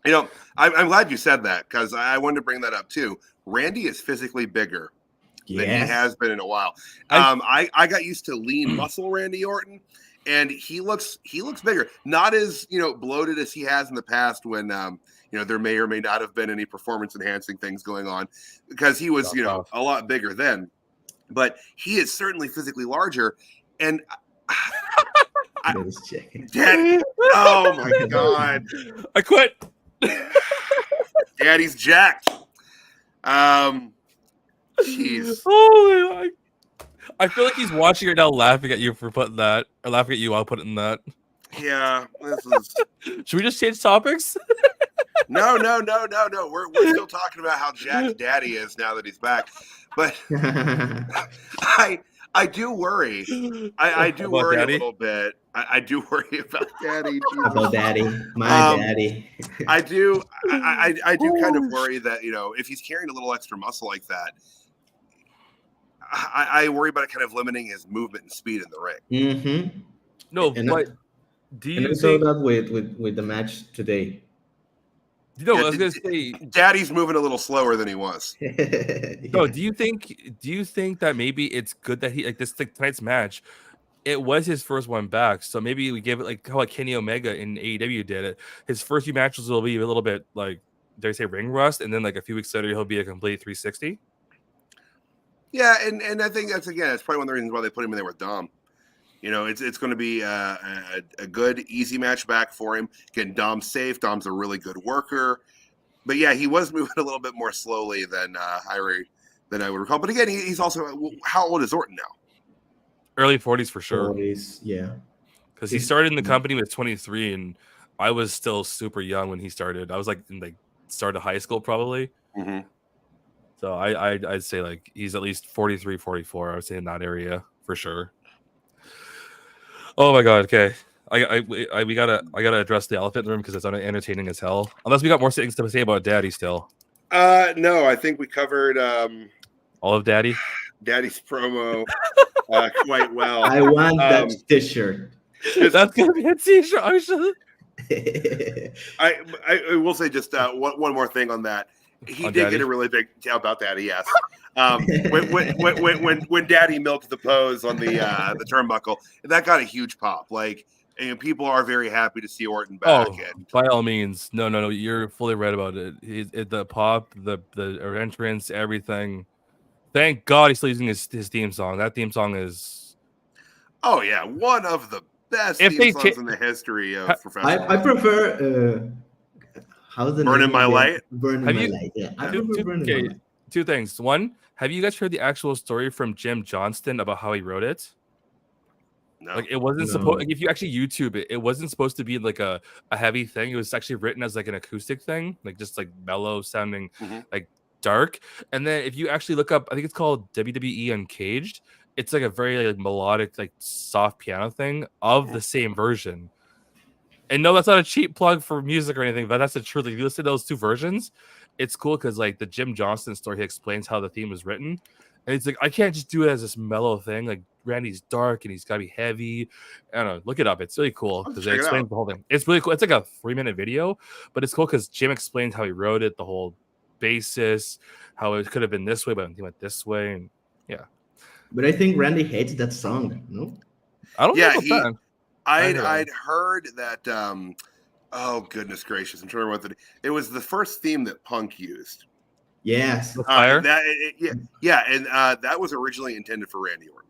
I'm glad you said that because I wanted to bring that up too. Randy is physically bigger than he has been in a while. I got used to lean muscle Randy Orton, and he looks bigger. Not as bloated as he has in the past when there may or may not have been any performance enhancing things going on because he was a lot bigger then. But he is certainly physically larger, and Let's check. oh my God, I quit. Daddy's jacked. Jeez. Oh my God. I feel like he's watching it now, laughing at you for putting that, or laughing at you while putting that. Yeah, this is. Should we just change topics? No. We're still talking about how jacked Daddy is now that he's back, but I do worry. I do About worry Daddy? a little bit. I do worry about Daddy. Jesus. About Daddy, my Daddy. I do kind of worry that if he's carrying a little extra muscle like that, I worry about it kind of limiting his movement and speed in the ring. Mm-hmm. No, And but do And you I saw think? that with the match today. No, Yeah, I was gonna say. Daddy's moving a little slower than he was. No, do you think that maybe it's good that he tonight's match? It was his first one back, so maybe we give it like how Kenny Omega in AEW did it. His first few matches will be a little bit like, dare I say, ring rust, and then like a few weeks later he'll be a complete 360. Yeah, and I think that's probably one of the reasons why they put him in there with Dom. It's going to be a good, easy match back for him. Again, Dom's safe. Dom's a really good worker. But yeah, he was moving a little bit more slowly than I would recall. But again, he's also, how old is Orton now? Early 40s for sure. 40s, yeah. Because he started in the company with 23, and I was still super young when he started. I was like in the start of high school probably. Mm-hmm. So I'd say like he's at least 43, 44. I would say in that area for sure. Oh my God. Okay. I gotta address the elephant in the room because it's entertaining as hell. Unless we got more things to say about Daddy still. No, I think we covered all of Daddy's promo quite well. I want that t-shirt. That's gonna be a t-shirt. I will say just one more thing on that. He did get a really big about Daddy. Yes. When Daddy milked the pose on the turnbuckle, that got a huge pop. Like, and people are very happy to see Orton back. Oh, by all means, no, you're fully right about it. The pop, the entrance, everything. Thank God he's still using his theme song. That theme song is. Oh yeah, one of the best theme songs in the history of professional. I prefer. How's the Burning My Light? Burning My Light. Yeah, I prefer Burning My Light. Two things. One, have you guys heard the actual story from Jim Johnston about how he wrote it? No. Like it wasn't supposed. Like if you actually YouTube it, it wasn't supposed to be like a heavy thing. It was actually written as like an acoustic thing, like just like mellow sounding, like dark. And then if you actually look up, I think it's called WWE Uncaged. It's like a very like melodic, like soft piano thing of the same version. And no, that's not a cheap plug for music or anything, but that's the truth. If you listen to those two versions, it's cool because like the Jim Johnston story, he explains how the theme was written. And it's like, I can't just do it as this mellow thing. Like Randy's dark and he's got to be heavy. I don't know. Look it up. It's really cool because it explains the whole thing. It's really cool. It's like a 3-minute video, but it's cool because Jim explains how he wrote it, the whole basis, how it could have been this way, but he went this way. And yeah. But I think Randy hates that song. No? I don't know about that. I'd heard that. Oh goodness gracious! I'm trying to remember what it was. The first theme that Punk used. Yes. Fire. And that was originally intended for Randy Orton.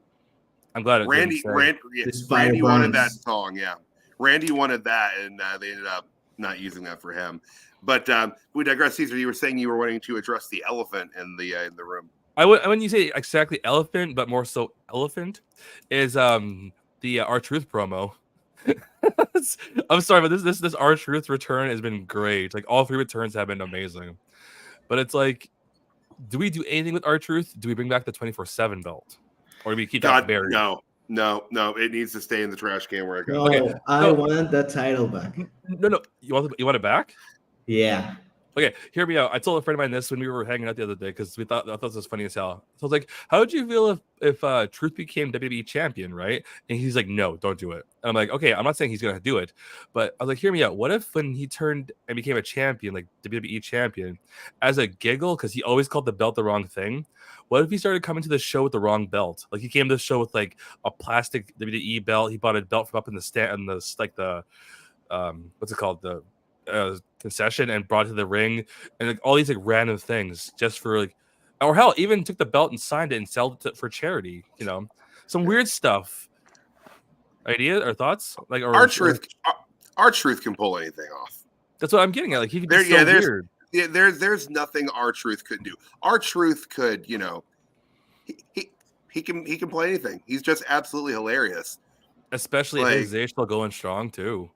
I'm glad Randy wanted that song. Yeah, Randy wanted that, and they ended up not using that for him. But we digress. Caesar, you were saying you were wanting to address the elephant in the room. When you say exactly elephant, but more so elephant, is the R-Truth promo. I'm sorry, but this R-Truth return has been great. Like all 3 returns have been amazing. But it's like, do we do anything with R-Truth? Do we bring back the 24/7 belt, or do we keep that buried? No. It needs to stay in the trash can where it goes. No, okay. I want that title back. No. You want it back? Yeah. Okay, hear me out. I told a friend of mine this when we were hanging out the other day because I thought this was funny as hell. So I was like, "How would you feel if Truth became WWE champion, right?" And he's like, "No, don't do it." And I'm like, "Okay, I'm not saying he's gonna do it, but I was like, hear me out. What if when he turned and became a champion, like WWE champion, as a giggle, because he always called the belt the wrong thing. What if he started coming to the show with the wrong belt? Like he came to the show with like a plastic WWE belt. He bought a belt from up in the stand, and the what's it called, the concession, and brought it to the ring, and like all these like random things just for like, or hell, even took the belt and signed it and sold it for charity. You know, some weird stuff. Ideas or thoughts? Like R-Truth can pull anything off. That's what I'm getting at. Like he could be so weird. Yeah, there's nothing R-Truth couldn't do. R-Truth could, you know, he can play anything. He's just absolutely hilarious. Especially Like- his age still going strong too.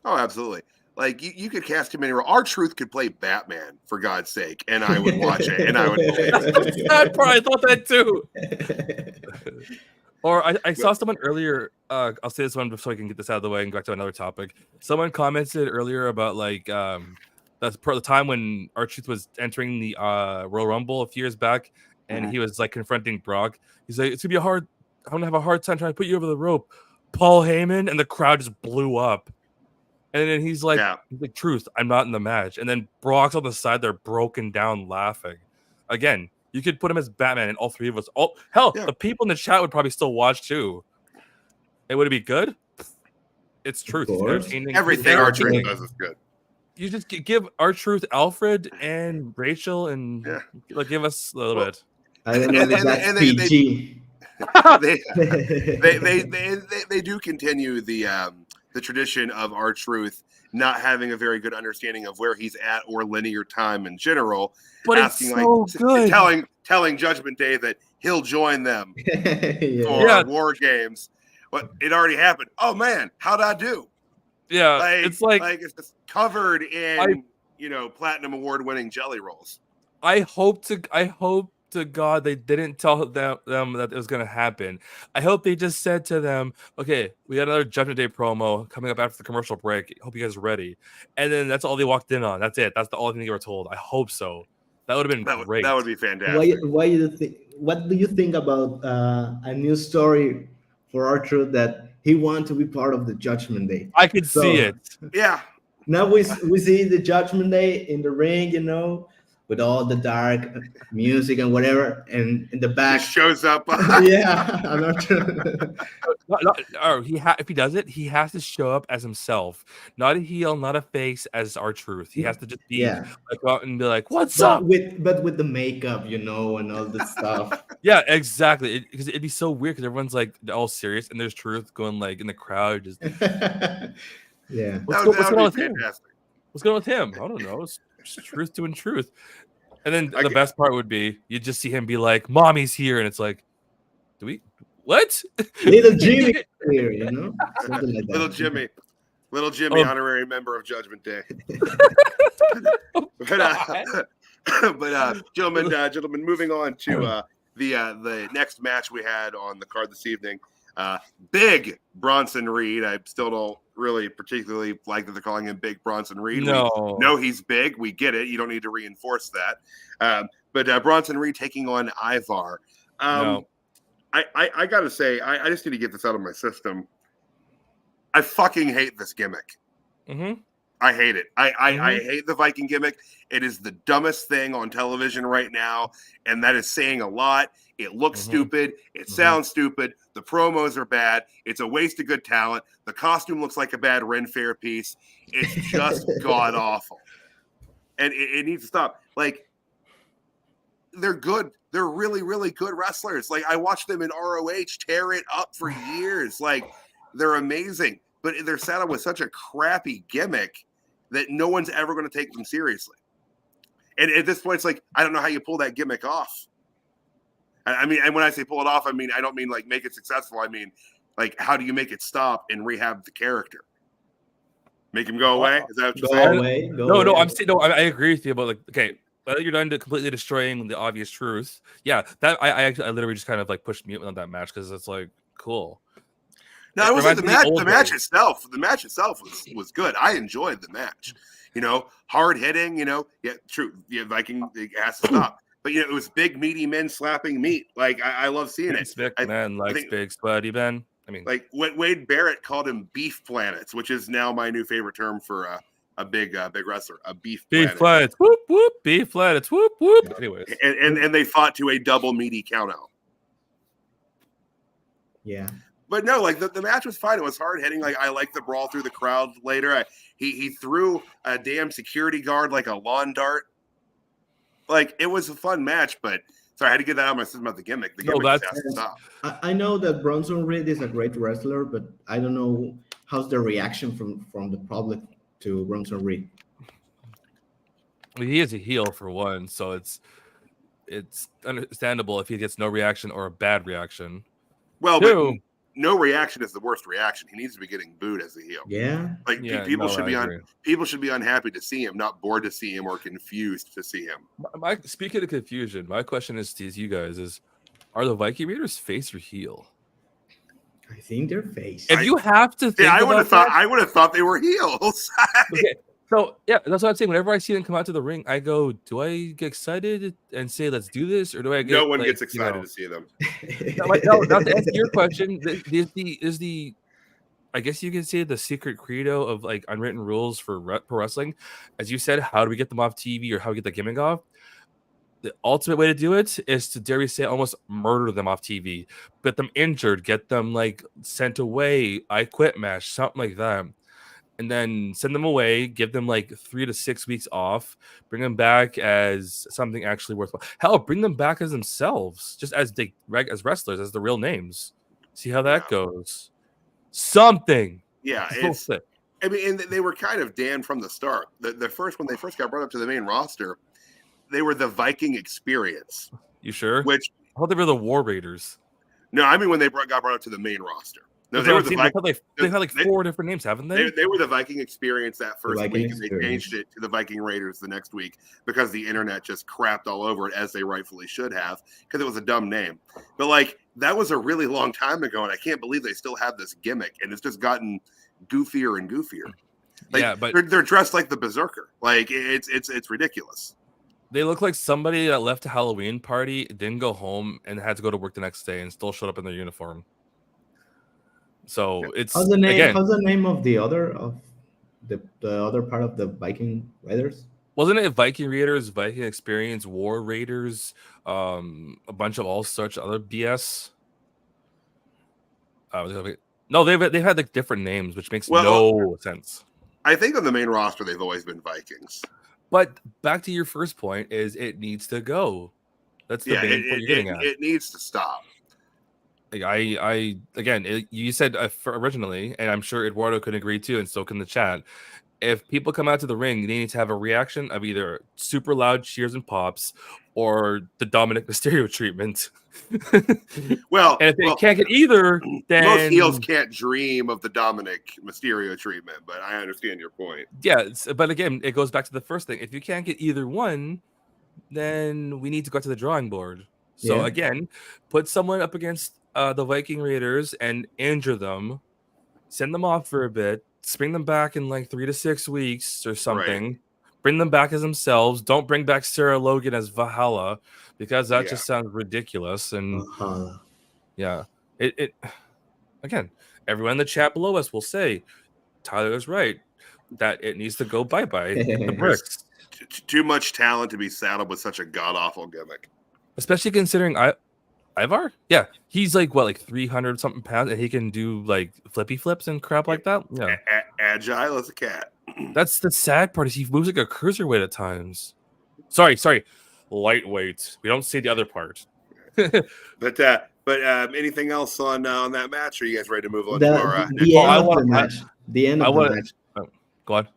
Oh, absolutely. Like you could cast him anywhere. R-Truth could play Batman, for God's sake, and I would watch it, and I would believe it. That part, I thought that too. Or I saw someone earlier. I'll say this one so I can get this out of the way and go back to another topic. Someone commented earlier about like that's the time when R-Truth was entering the Royal Rumble a few years back, and he was like confronting Brock. He's like, "It's gonna be I'm gonna have a hard time trying to put you over the rope, Paul Heyman," and the crowd just blew up. And then he's like, "Truth, I'm not in the match." And then Brock's on the side, they're broken down laughing. Again, you could put him as Batman, and all three of us. The people in the chat would probably still watch too. And would it be good? It's Truth. He's entertaining. Everything R-Truth does is good. You just give R-Truth Alfred and Rachel, and like give us a little bit. I don't know if that's PG. They do continue the tradition of R-Truth not having a very good understanding of where he's at or linear time in general. But asking, it's so good. Telling Judgment Day that he'll join them for War Games. But it already happened. Oh man, how'd I do? Yeah, it's like it's just covered in platinum award winning jelly rolls. I hope to God they didn't tell them that it was going to happen. I hope they just said to them, "Okay, we got another Judgment Day promo coming up after the commercial break. Hope you guys are ready." And then that's all they walked in on. That's it. That's the only thing they were told. I hope so. That would have been great. That would be fantastic. Why do you think? What do you think about a new story for R-Truth that he wanted to be part of the Judgment Day? I could see it. Yeah. Now we see the Judgment Day in the ring, with all the dark music and whatever, and in the back he shows up. I'm not sure. If he does it, he has to show up as himself, not a heel, not a face, as R-Truth. He has to just be like out and be like, "What's up?" But with the makeup, and all the stuff. Yeah, exactly. Because it'd be so weird because everyone's like all serious, and there's Truth going like in the crowd, just What's going on with him? What's going on with him? I don't know. It's Truth doing Truth. And then the best part would be you just see him be like, "Mommy's here," and it's like, "Do we what?" Little Jimmy here, something like that. Little Jimmy, honorary member of Judgment Day. But gentlemen, moving on to the next match we had on the card this evening. Big Bronson Reed. I still don't really particularly like that they're calling him Big Bronson Reed. No, he's big. We get it. You don't need to reinforce that. But Bronson Reed taking on Ivar. I gotta say, I just need to get this out of my system. I fucking hate this gimmick. I hate it. I hate the Viking gimmick. It is the dumbest thing on television right now, and that is saying a lot. It looks stupid. It sounds stupid. The promos are bad. It's a waste of good talent. The costume looks like a bad Ren Fair piece. It's just god awful, and it needs to stop. Like, they're good. They're really, really good wrestlers. Like, I watched them in ROH tear it up for years. Like, they're amazing, but they're saddled with such a crappy gimmick that no one's ever going to take them seriously. And at this point, it's like, I don't know how you pull that gimmick off. I mean, and when I say pull it off, I mean, I don't mean like make it successful. I mean, like, how do you make it stop and rehab the character? Make him go away? Is that what you're saying? No, I'm saying, I agree with you about, like, okay, you're done to completely destroying the obvious truth. Yeah, that I literally just kind of like pushed mute on that match because it's like, cool. No, it wasn't the match. The match itself. The match itself was good. I enjoyed the match. Hard hitting. Yeah, true. Yeah, Viking has to stop. But it was big meaty men slapping meat. Like, I love seeing it. Man likes big sweaty men. I mean, like what Wade Barrett called him, beef planets, which is now my new favorite term for a big wrestler. A beef planets. Whoop whoop. Beef planets. Whoop whoop. Anyways, and they fought to a double meaty countout. Yeah. But no, like the match was fine. It was hard hitting. Like, I liked the brawl through the crowd later. He threw a damn security guard like a lawn dart. Like, it was a fun match, but sorry, I had to get that out of my system about the gimmick. The gimmick has to stop. I know that Bronson Reed is a great wrestler, but I don't know how's the reaction from the public to Bronson Reed. I mean, he is a heel for one, so it's understandable if he gets no reaction or a bad reaction. Well, Two, but no reaction is the worst reaction. He needs to be getting booed as a heel. Yeah. Like yeah, people no, should I be agree. people should be unhappy to see him, not bored to see him or confused to see him. Speaking of confusion, my question is to you guys: are the Viking Raiders face or heel? I think their face. If you have to think Yeah, I would have about thought they were heels. okay, so yeah, that's what I'm saying. Whenever I see them come out to the ring, I go, "Do I get excited and say let's do this, or do I get No one like, gets excited to see them. No, now to answer your question, is the I guess you can say the secret credo of like unwritten rules for pro wrestling, as you said, how do we get them off TV or how do we get the gimmick off? The ultimate way to do it is to, dare we say, almost murder them off TV, get them injured, get them like sent away, I quit match, something like that, and then send them away, give them like 3 to 6 weeks off, bring them back as something actually worthwhile. Hell, bring them back as themselves, just as as wrestlers, as the real names. See how that goes. Something. Yeah, I mean, and they were kind of Dan from the start. The first when they first got brought up to the main roster, they were the Viking Experience. You sure? Which I thought they were the War Raiders. No, I mean when they got brought up to the main roster. No, they were the Viking. They had like 4 different names, haven't they? They were the Viking Experience that first week, and they Experience. changed it to the Viking Raiders the next week because the internet just crapped all over it, as they rightfully should have, because it was a dumb name. But like that was a really long time ago, and I can't believe they still have this gimmick, and it's just gotten goofier and goofier. Like, yeah, but they're dressed like the Berserker. Like it's ridiculous. they look like somebody that left a Halloween party, didn't go home, and had to go to work the next day, and still showed up in their uniform. So it's How's the name? again, How's the name of the other part of the Viking Raiders? wasn't it Viking Raiders, Viking Experience, War Raiders, a bunch of all such other BS? No, they've had like different names, which makes no sense. I think on the main roster they've always been Vikings. But back to your first point, is it needs to go. That's the main point you're getting at. It needs to stop. Like you said originally, and I'm sure Eduardo could agree too, and so can the chat. If people come out to the ring, they need to have a reaction of either super loud cheers and pops or the Dominic Mysterio treatment. Well, and if they can't get either, then most heels can't dream of the Dominic Mysterio treatment, but I understand your point. Yeah, but again, it goes back to the first thing. If you can't get either one, then we need to go to the drawing board. So again, put someone up against the Viking Raiders and injure them, send them off for a bit, bring them back in like 3 to 6 weeks or something. Right. Bring them back as themselves. Don't bring back Sarah Logan as Valhalla, because that just sounds ridiculous. And it again, everyone in the chat below us will say Tyler is right that it needs to go bye-bye. The bricks. Too much talent to be saddled with such a god-awful gimmick. Especially considering Ivar? Yeah. He's like, what, like 300 something pounds, and he can do like flippy flips and crap like that? Yeah. Agile as a cat. That's the sad part, is he moves like a cruiserweight at times. Sorry. Lightweight. We don't say the other part. But anything else on that match? Or are you guys ready to move on the end of the match? Oh, go on.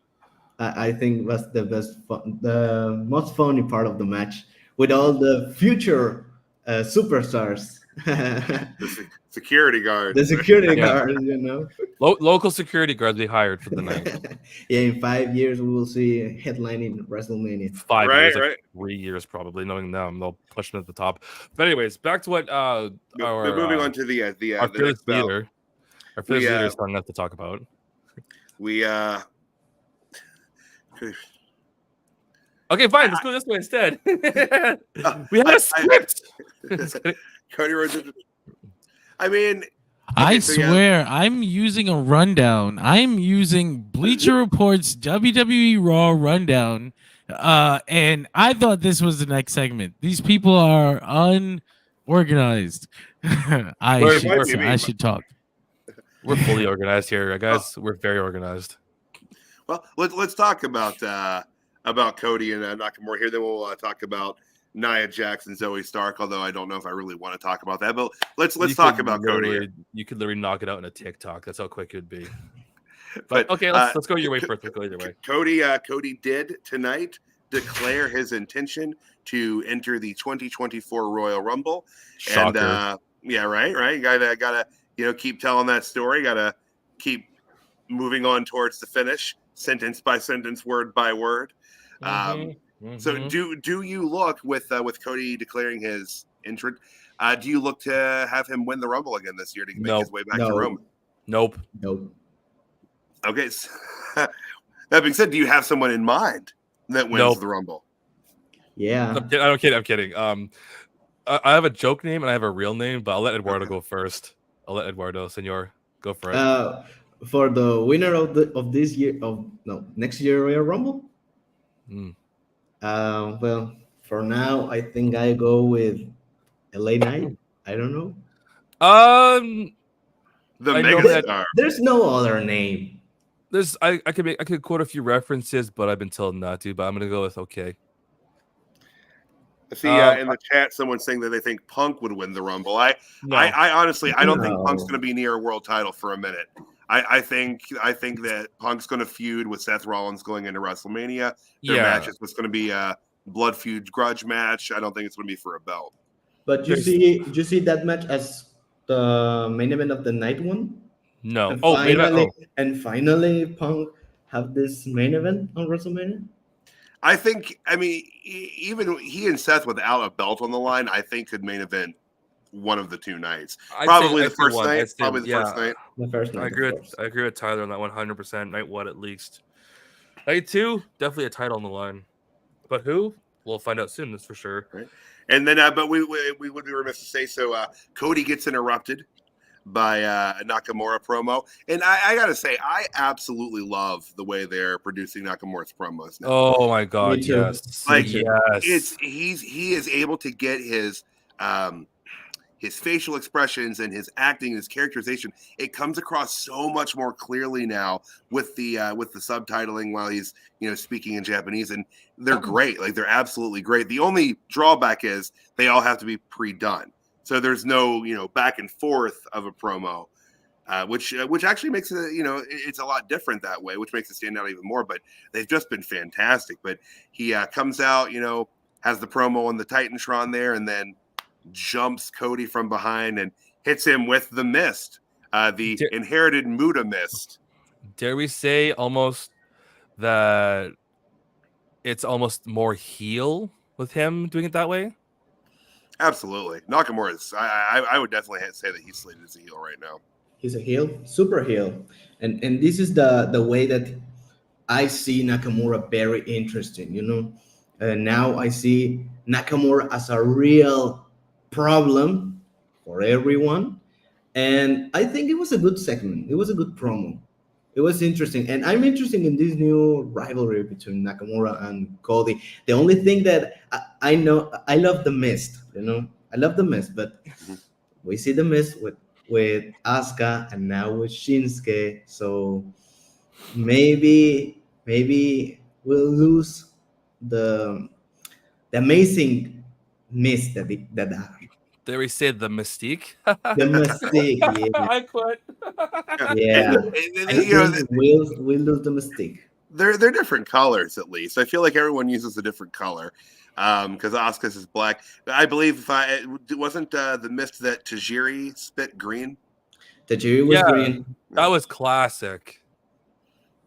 I think was the most funny part of the match, with all the future superstars. The security guard. The security guard, you know. Local security guards they hired for the night. In 5 years, we will see headlining WrestleMania. 5 years, like 3 years probably. Knowing them, they'll push them at the top. But anyways, back to what moving on to the our fearless leader. Our fearless leader is something enough to talk about. Okay, fine. Let's go this way instead. We have a script. Cody Rhodes. I mean, I swear, I'm using a rundown. I'm using Bleacher Report's WWE Raw rundown, and I thought this was the next segment. These people are unorganized. I should talk. We're fully organized here, guys. We're very organized. Well, let's talk about Cody and Nakamura here. Then we'll talk about Nia Jax and Zoe Stark, although I don't know if I really want to talk about that. But let's talk about Cody. You could literally knock it out in a TikTok. That's how quick it would be. But okay, let's go your way first. Let's go your way. Cody did tonight declare his intention to enter the 2024 Royal Rumble. Shocker. And yeah, right. You gotta keep telling that story. Gotta keep moving on towards the finish, sentence by sentence, word by word. So do you look with Cody declaring his entrance? Do you look to have him win the Rumble again this year to make his way back to Roman? Nope. Okay. So, that being said, do you have someone in mind that wins the Rumble? Yeah. I'm kidding. I have a joke name and I have a real name, but I'll let Eduardo go first. I'll let Eduardo, Senor, go for it. For the winner of next year Royal Rumble. Well, for now, I think I go with LA Knight. I don't know. The Megastar. There's no other name. I could quote a few references, but I've been told not to. But I'm gonna go with okay. I see in the chat someone saying that they think Punk would win the Rumble. I honestly don't think Punk's going to be near a world title for a minute. I think that Punk's going to feud with Seth Rollins going into WrestleMania. Their match is going to be a blood feud grudge match. I don't think it's going to be for a belt. But you see that match as the main event of the night one? No. And finally Punk have this main event on WrestleMania? Even he and Seth without a belt on the line, I think could main event one of the two nights. Probably the first night. The first night. I agree with Tyler on that 100%. Night one at least. Night two, definitely a title on the line. But who? We'll find out soon. That's for sure. Right. And then, but we would be remiss to say so. Cody gets interrupted by a Nakamura promo, and I gotta say, I absolutely love the way they're producing Nakamura's promos now. Oh my god, yes! He is able to get his facial expressions and his acting, his characterization. It comes across so much more clearly now with the subtitling while he's speaking in Japanese, and they're great. Like, they're absolutely great. The only drawback is they all have to be pre-done. So there's no, back and forth of a promo, which actually makes it, it's a lot different that way, which makes it stand out even more. But they've just been fantastic. But he comes out, has the promo on the Titantron there, and then jumps Cody from behind and hits him with the mist, the inherited Muta mist. Dare we say almost that it's almost more heel with him doing it that way? Absolutely. Nakamura is, I would definitely say that he's slated as a heel right now. He's a heel, super heel. And this is the way that I see Nakamura very interesting, now I see Nakamura as a real problem for everyone. And I think it was a good segment. It was a good promo. It was interesting. And I'm interested in this new rivalry between Nakamura and Cody. The only thing that I know, I love the mist, I love the mist, but we see the mist with Asuka and now with Shinsuke. So maybe we'll lose the amazing mist that are. There we say the mystique. The mystique, yeah. I quit. Yeah. We'll lose the mystique. They're different colors, at least. I feel like everyone uses a different color. Because Asuka's is black. I believe it wasn't the mist that Tajiri spit green. Tajiri was green. That was classic.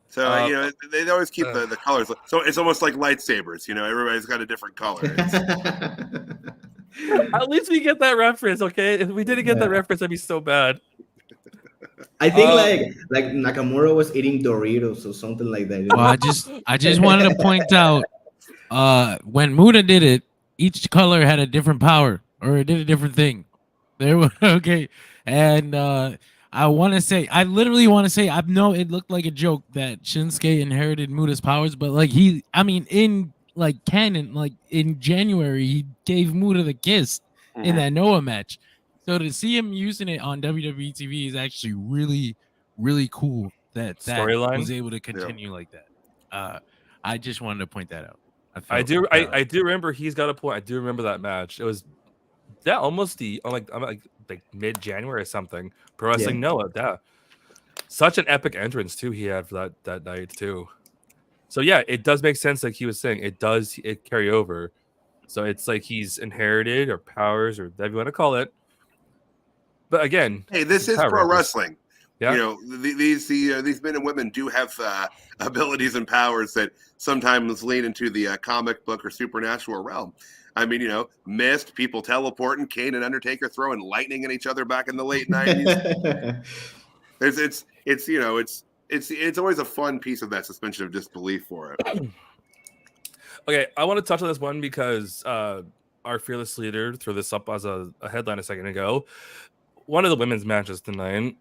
So they always keep the colors. So it's almost like lightsabers. Everybody's got a different color. At least we get that reference, okay? If we didn't get that reference, that'd be so bad. I think like Nakamura was eating Doritos or something like that. Well, I just wanted to point out when Muta did it, each color had a different power or it did a different thing. There was okay, and I literally want to say I know it looked like a joke that Shinsuke inherited Muta's powers, but in canon, in January, he gave Muta the kiss in that Noah match. So to see him using it on WWE TV is actually really, really cool. That storyline was able to continue like that. I just wanted to point that out. I do remember he's got a point. I do remember that match. It was almost like mid-January or something. Pro Wrestling Noah. Such an epic entrance too he had for that night too. So yeah, it does make sense. Like he was saying, it carry over. So it's like he's inherited or powers or whatever you want to call it. But again, Hey, this is power pro rangers. wrestling. Yeah. You know, these men and women do have abilities and powers that sometimes lean into the comic book or supernatural realm. I mean, you know, Mist, people teleporting, Kane and Undertaker throwing lightning at each other back in the late 90s. It's always a fun piece of that suspension of disbelief for it. Okay, I want to touch on this one because our fearless leader threw this up as a headline a second ago. One of the women's matches tonight,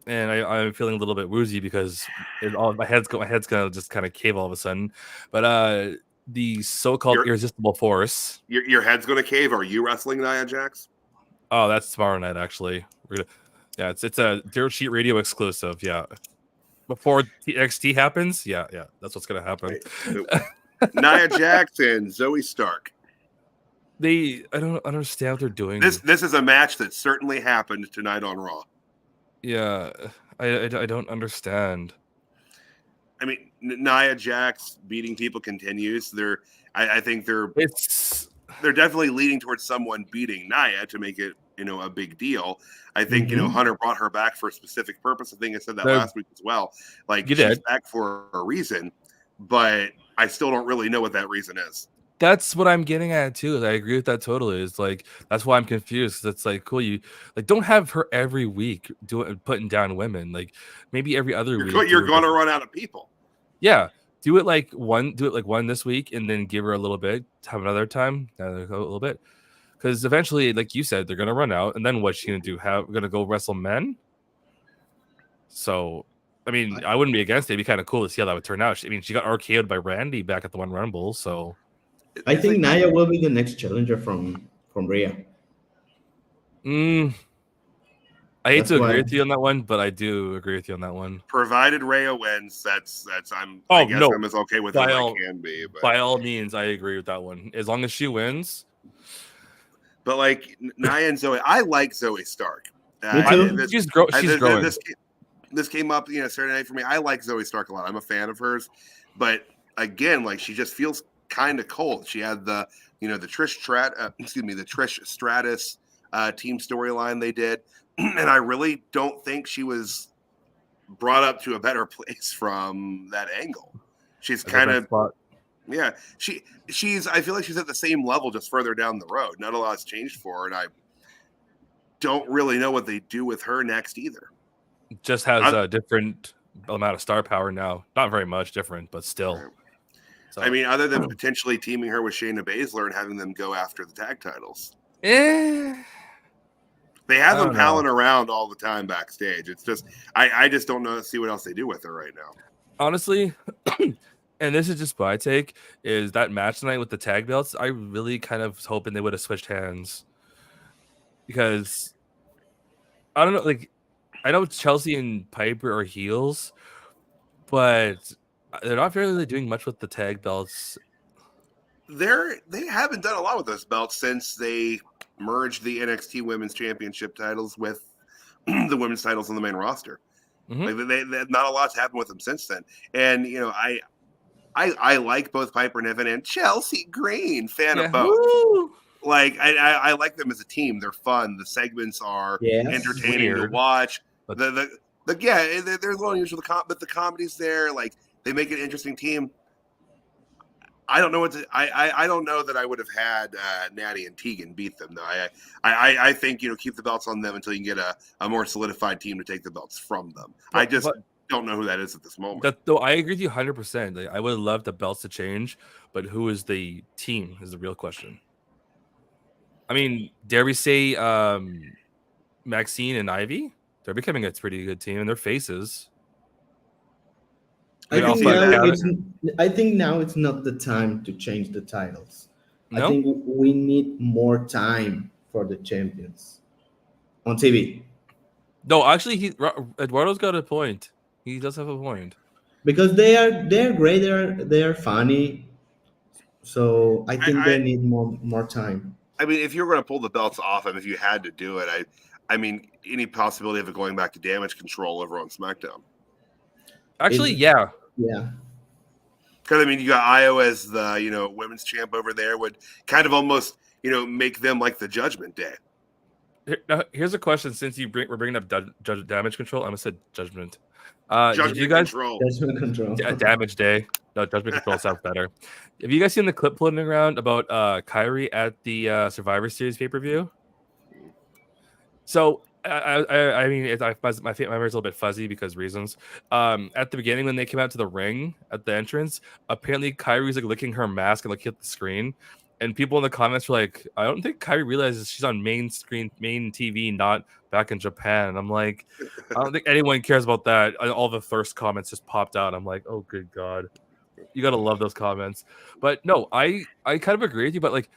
and I'm feeling a little bit woozy because my head's gonna just kind of cave all of a sudden. But the so-called irresistible force. Your head's gonna cave. Are you wrestling Nia Jax? Oh, that's tomorrow night actually. Yeah, it's a Dirt Sheet Radio exclusive. Yeah, before NXT happens. Yeah, that's what's gonna happen. Right. Nia Jax and Zoe Stark. I don't understand what they're doing. This is a match that certainly happened tonight on Raw. Yeah, I don't understand. I mean, Nia Jax beating people continues. I think they're definitely leading towards someone beating Nia to make it, you know, a big deal. I think, you know, Hunter brought her back for a specific purpose. I think I said that last week as well. Like, she's back for a reason, but I still don't really know what that reason is. That's what I'm getting at too. I agree with that totally. It's like that's why I'm confused. It's like cool. You like don't have her every week putting down women. Like maybe every other week. You're going to run out of people. Yeah, do it like one this week, and then give her a little bit. Have another time, a little bit, because eventually, like you said, they're gonna run out. And then what's she gonna do? Gonna go wrestle men? So. I mean, I wouldn't be against it. It'd be kind of cool to see how that would turn out. I mean, she got RKO'd by Randy back at the One Rumble, so. I think Nia will be the next challenger from Rhea. I hate to agree with you on that one, but I do agree with you on that one. Provided Rhea wins, I guess I'm as okay with it as I can be. But. By all means, I agree with that one. As long as she wins. But like Nia and Zoe, I like Zoe Stark. She's growing. This came up, you know, Saturday night for me. I like Zoe Stark a lot. I'm a fan of hers, but again, like she just feels kind of cold. She had the Trish Stratus team storyline they did, and I really don't think she was brought up to a better place from that angle. She's kind of she's I feel like she's at the same level, just further down the road. Not a lot's changed for her, and I don't really know what they do with her next either. Just has a different amount of star power now. Not very much different, but still. So. I mean, other than potentially teaming her with Shayna Baszler and having them go after the tag titles. They have them palling around all the time backstage. It's just, I just don't know. See what else they do with her right now. Honestly, and this is just my take, is that match tonight with the tag belts, I really kind of was hoping they would have switched hands. Because, I don't know, like, I know Chelsea and Piper are heels, but they're not really doing much with the tag belts. They haven't done a lot with those belts since they merged the NXT Women's Championship titles with the women's titles on the main roster. Like they not a lot's happened with them since then. And you know, I like both Piper Niven and Chelsea Green, fan of both. Woo! Like I like them as a team. They're fun. The segments are entertaining to watch. There's a little unusual, but the comedy's there. Like they make an interesting team. I don't know I don't know that I would have had Natty and Tegan beat them though. I think, you know, keep the belts on them until you can get a more solidified team to take the belts from them. I just don't know who that is at this moment. Though I agree with you 100%. Like, I would have loved the belts to change, but who is the team is the real question. I mean, dare we say Maxine and Ivy? They're becoming a pretty good team, and they're faces. I think now it's not the time to change the titles. No? I think we need more time for the champions on TV. No, actually, Eduardo's got a point. He does have a point. Because they're great. They're funny. So I think they need more time. I mean, if you're going to pull the belts off them, if you had to do it, I mean, any possibility of it going back to Damage Control over on SmackDown? Actually, yeah. Because I mean, you got Io as the women's champ over there, would kind of almost make them like the Judgment Day. Now, here's a question: since we're bringing up damage control, I almost said judgment. Judgment did you guys Control. Judgment Control. damage day? No, judgment control sounds better. Have you guys seen the clip floating around about Kyrie at the Survivor Series pay-per-view? So I mean, my memory's a little bit fuzzy because reasons. At the beginning when they came out to the ring at the entrance, apparently Kyrie's like licking her mask and looking at the screen, and people in the comments were like, "I don't think Kyrie realizes she's on main TV, not back in Japan." And I'm like, I don't think anyone cares about that. And all the thirst comments just popped out. I'm like, oh good god, you gotta love those comments. But no, I kind of agree with you. But like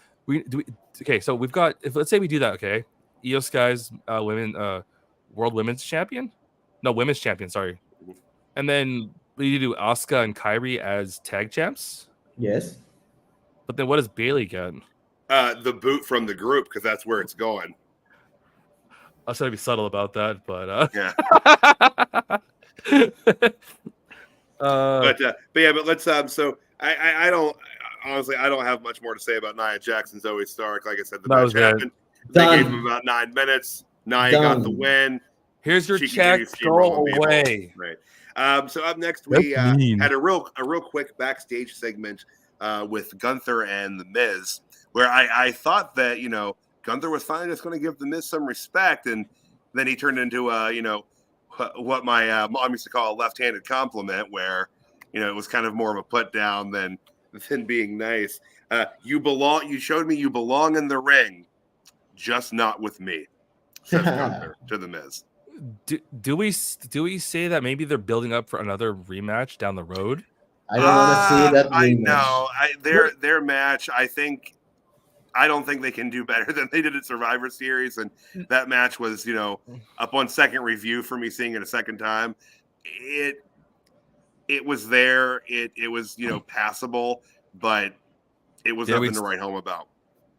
okay, so we've got, if let's say we do that, okay. Io Sky's world women's champion, sorry, and then we do Asuka and Kyrie as tag champs. Yes, but then what does Bailey get? The boot from the group, because that's where it's going. I'll try to be subtle about that, but yeah. But let's so I don't honestly, I don't have much more to say about Nia Jax and Zoe Stark. Like I said, the match happened. They gave him about 9 minutes. Nia got the win. Here's your check. Go away. Right. So up next, we had a real quick backstage segment with Gunther and The Miz, where I thought that Gunther was finally just going to give The Miz some respect, and then he turned into what my mom used to call a left-handed compliment, where it was kind of more of a put down than being nice. You showed me you belong in the ring, just not with me, says Gunther to The Miz. Do we say that maybe they're building up for another rematch down the road? I don't want to see that rematch. I know their match. I don't think they can do better than they did at Survivor Series, and that match was up on second review for me seeing it a second time. It was there. It was passable, but it was nothing to write home about.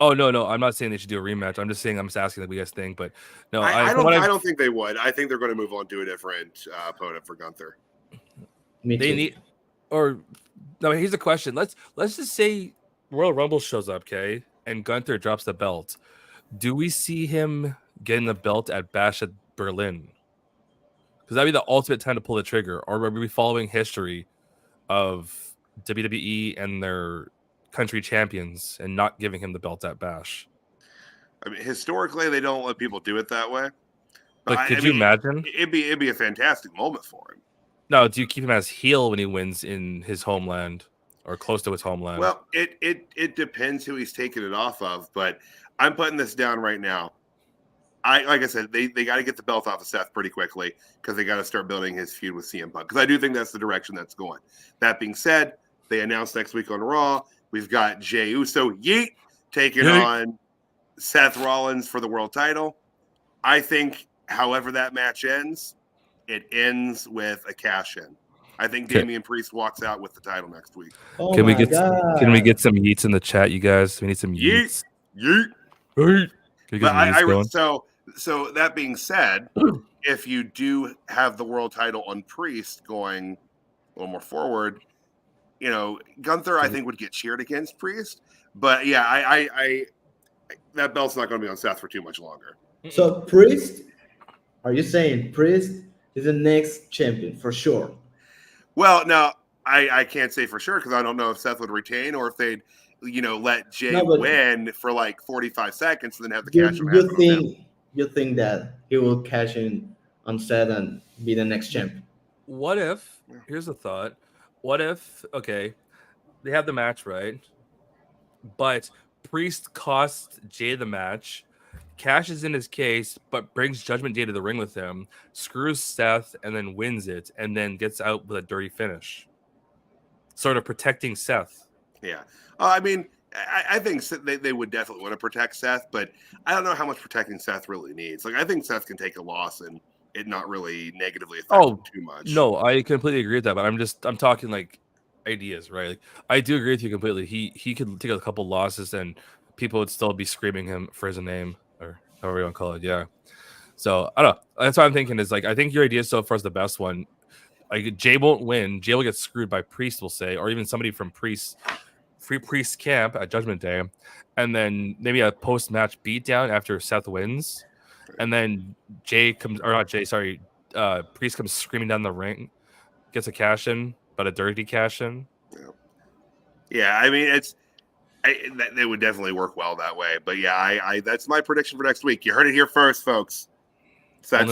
Oh no! I'm not saying they should do a rematch. I'm just asking what you guys think. But no, I don't think they would. I think they're going to move on to a different opponent for Gunther. Here's the question. Let's just say Royal Rumble shows up, okay, and Gunther drops the belt. Do we see him getting the belt at Bash at Berlin? Because that'd be the ultimate time to pull the trigger. Or are we following history of WWE and their country champions and not giving him the belt at Bash? I mean, historically, they don't let people do it that way. But could you imagine? It'd be a fantastic moment for him. No, do you keep him as heel when he wins in his homeland or close to his homeland? Well, it depends who he's taking it off of, but I'm putting this down right now. Like I said, they got to get the belt off of Seth pretty quickly because they got to start building his feud with CM Punk, because I do think that's the direction that's going. That being said, they announced next week on Raw, we've got Jey Uso taking on Seth Rollins for the world title. I think, however that match ends, it ends with a cash-in. I think Damian Priest walks out with the title next week. Oh can we get some yeets in the chat, you guys? We need some yeets. Yeet. But so that being said, if you do have the world title on Priest going a little more forward, Gunther I think would get cheered against Priest. But yeah, I that belt's not going to be on Seth for too much longer. So Priest, are you saying Priest is the next champion for sure? Well, now I can't say for sure because I don't know if Seth would retain or if they'd let Jey win for like 45 seconds and then have the cash in. You think that he will cash in on Seth and be the next champion? What if? Here's a thought. What if? Okay, they have the match, right? But Priest costs Jey the match, cashes in his case, but brings Judgment Day to the ring with him, screws Seth, and then wins it, and then gets out with a dirty finish, sort of protecting Seth. Yeah. I mean, I think they would definitely want to protect Seth, but I don't know how much protecting Seth really needs. Like, I think Seth can take a loss and it not really negatively affect him too much. No, I completely agree with that, but I'm talking like ideas, right? Like, I do agree with you completely. He could take a couple losses and people would still be screaming him for his name or however you want to call it. Yeah. So I don't know. That's what I'm thinking is like, I think your idea so far is the best one. like Jay won't win. Jay will get screwed by Priest, we'll say, or even somebody from Priest camp at Judgment Day, and then maybe a post-match beatdown after Seth wins, and then Priest comes screaming down the ring, gets a cash in, but a dirty cash in. Yeah, I mean it would definitely work well that way. But yeah, I that's my prediction for next week. You heard it here first, folks. So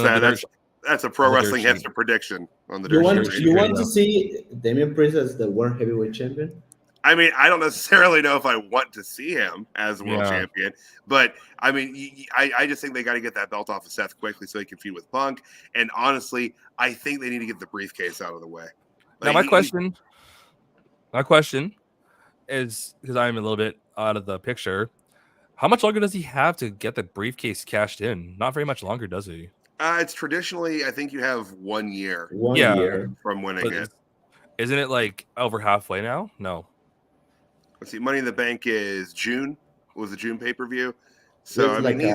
that's a pro wrestling hipster prediction on the Dirt Sheet. You want to see Damian Priest as the World Heavyweight Champion? I mean, I don't necessarily know if I want to see him as world champion, but I mean, I just think they got to get that belt off of Seth quickly so he can feud with Punk. And honestly, I think they need to get the briefcase out of the way. Now, my question is, because I'm a little bit out of the picture, how much longer does he have to get the briefcase cashed in? Not very much longer, does he? It's traditionally, I think you have 1 year. 1 year from winning it. Isn't it like over halfway now? No. Let's see. Money in the Bank is June. Was the June pay-per-view? So I mean,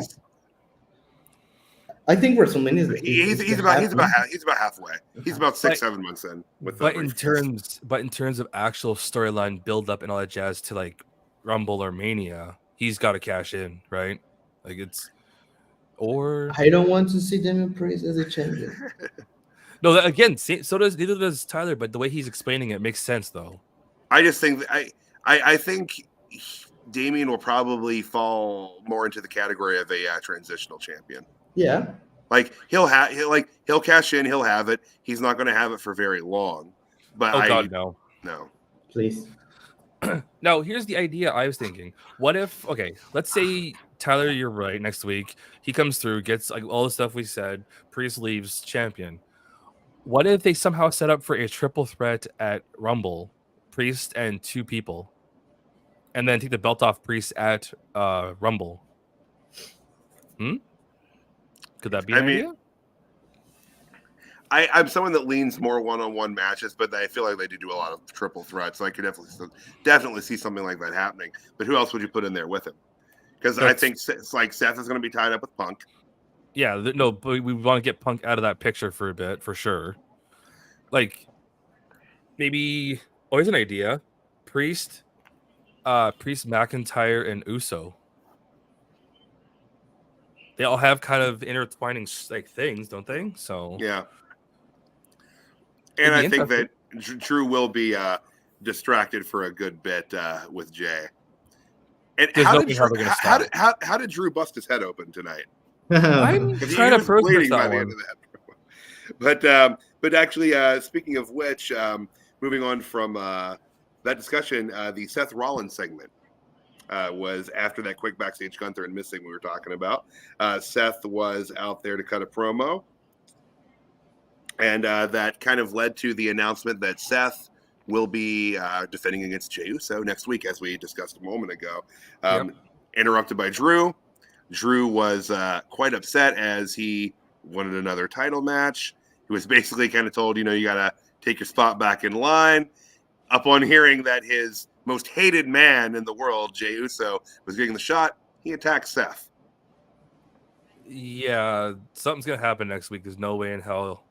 I think WrestleMania is he's about halfway. He's about 6-7 months in. But in terms of actual storyline build up and all that jazz to like Rumble or Mania, he's got to cash in, right? Like or I don't want to see Damian Priest as a champion. No, again, neither does Tyler. But the way he's explaining it makes sense, though. I just think I think Damian will probably fall more into the category of a transitional champion. Yeah, like he'll cash in, he'll have it. He's not going to have it for very long. But God, no, please. No, here's the idea I was thinking. What if, let's say Tyler, you're right. Next week he comes through, gets like all the stuff we said. Priest leaves champion. What if they somehow set up for a triple threat at Rumble, Priest and 2 people? And then take the belt off Priest at Rumble. Could that be an idea? I'm someone that leans more one-on-one matches, but I feel like they do a lot of triple threats. So I could definitely see something like that happening. But who else would you put in there with him? Because I think it's like Seth is going to be tied up with Punk. Yeah, but we want to get Punk out of that picture for a bit, for sure. Like maybe, here's an idea: Priest, McIntyre, and Uso. They all have kind of intertwining like things, don't they? So yeah. And I think that Drew will be distracted for a good bit with Jay. And how did Drew bust his head open tonight? I'm trying to process that one. But actually, speaking of which, moving on from that discussion, the Seth Rollins segment was after that quick backstage Gunther and missing we were talking about. Seth was out there to cut a promo. And that kind of led to the announcement that Seth will be defending against Jey Uso next week, as we discussed a moment ago. Interrupted by Drew. Drew was quite upset as he wanted another title match. He was basically kind of told, you got to take your spot back in line. Upon hearing that his most hated man in the world, Jey Uso, was getting the shot, he attacked Seth. Yeah, something's going to happen next week. There's no way in hell.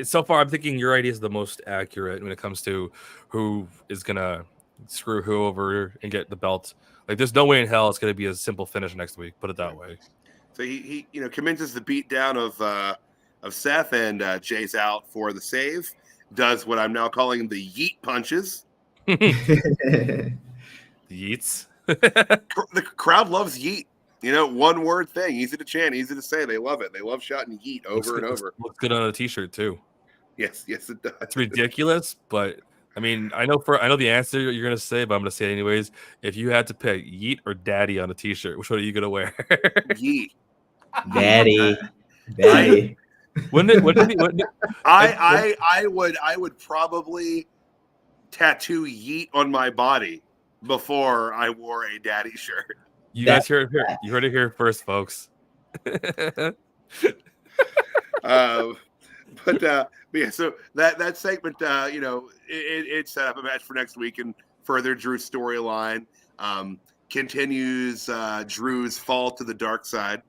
So far, I'm thinking your idea is the most accurate when it comes to who is going to screw who over and get the belt. Like, there's no way in hell it's going to be a simple finish next week. Put it that way. So he commences the beatdown of Seth, and Jay's out for the save. Does what I'm now calling the yeet punches. The yeets. The crowd loves yeet. One word thing, easy to chant, easy to say. They love it. They love shouting yeet over and over. Looks good on a t-shirt too. Yes, it does. It's ridiculous, but I mean, I know the answer you're gonna say, but I'm gonna say it anyways. If you had to pick yeet or daddy on a t-shirt, which one are you gonna wear? Yeet. Daddy. Wouldn't it? I would probably tattoo yeet on my body before I wore a daddy shirt. You guys heard it here. You heard it here first, folks. But yeah, so that segment, it set up a match for next week and further Drew's storyline. Continues Drew's fall to the dark side.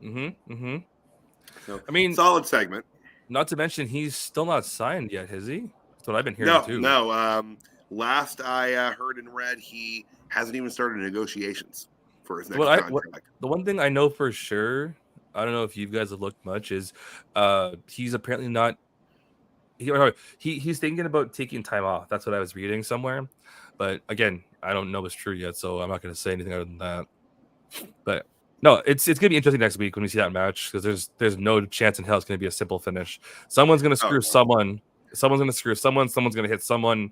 So, I mean, solid segment. Not to mention, he's still not signed yet, is he? That's what I've been hearing too. No. Last I heard and read, he hasn't even started negotiations for his next contract. The one thing I know for sure, I don't know if you guys have looked much, is he's apparently not. He's thinking about taking time off. That's what I was reading somewhere. But again, I don't know if it's true yet, so I'm not going to say anything other than that. But no, it's going to be interesting next week when we see that match, because there's no chance in hell it's going to be a simple finish. Someone's going to screw someone. Someone's going to screw someone. Someone's going to hit someone.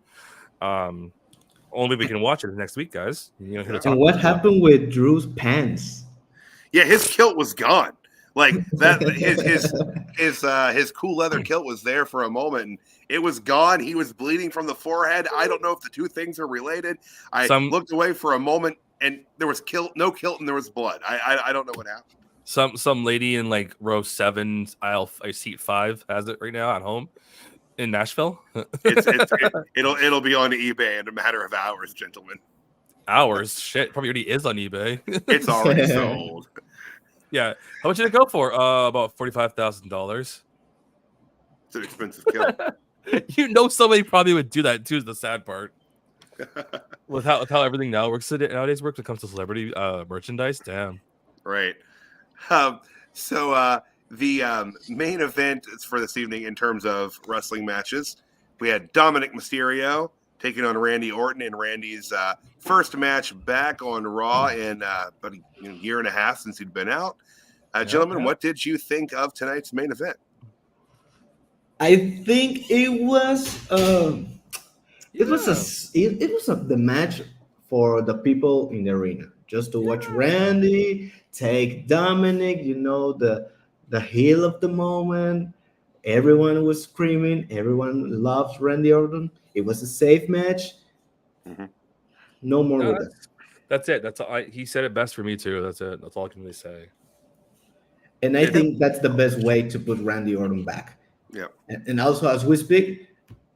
Only we can watch it next week, guys. And what happened with Drew's pants? Yeah, his kilt was gone. Like that, his cool leather kilt was there for a moment, and it was gone. He was bleeding from the forehead. I don't know if the two things are related. I looked away for a moment, and there was no kilt, and there was blood. I don't know what happened. Some lady in like row 7, seat 5 has it right now at home in Nashville. It'll be on eBay in a matter of hours, gentlemen. Hours? Shit, probably already is on eBay. It's already sold. Yeah. How much did it go for? About $45,000. It's an expensive kill. Somebody probably would do that too, is the sad part. with how everything nowadays works when it comes to celebrity merchandise. Damn. Right. So the main event for this evening in terms of wrestling matches, we had Dominic Mysterio taking on Randy Orton in Randy's first match back on Raw in about a year and a half since he'd been out. Gentlemen, what did you think of tonight's main event? I think it was the match for the people in the arena, just to watch Randy take Dominic. The heel of the moment. Everyone was screaming. Everyone loves Randy Orton. It was a safe match. Mm-hmm. No more with it. That's it. That's all. He said it best for me too. That's it. That's all I can really say. And I think that's the best way to put Randy Orton back. Yeah. And also, as we speak,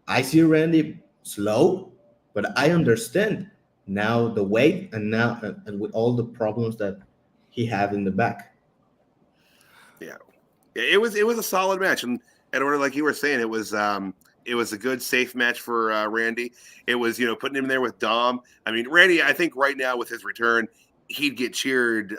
I see Randy slow, but I understand now the weight and with all the problems that he had in the back. Yeah. It was a solid match, and Edward, like you were saying, it was a good, safe match for Randy. It was, putting him there with Dom. I mean, Randy, I think right now with his return, he'd get cheered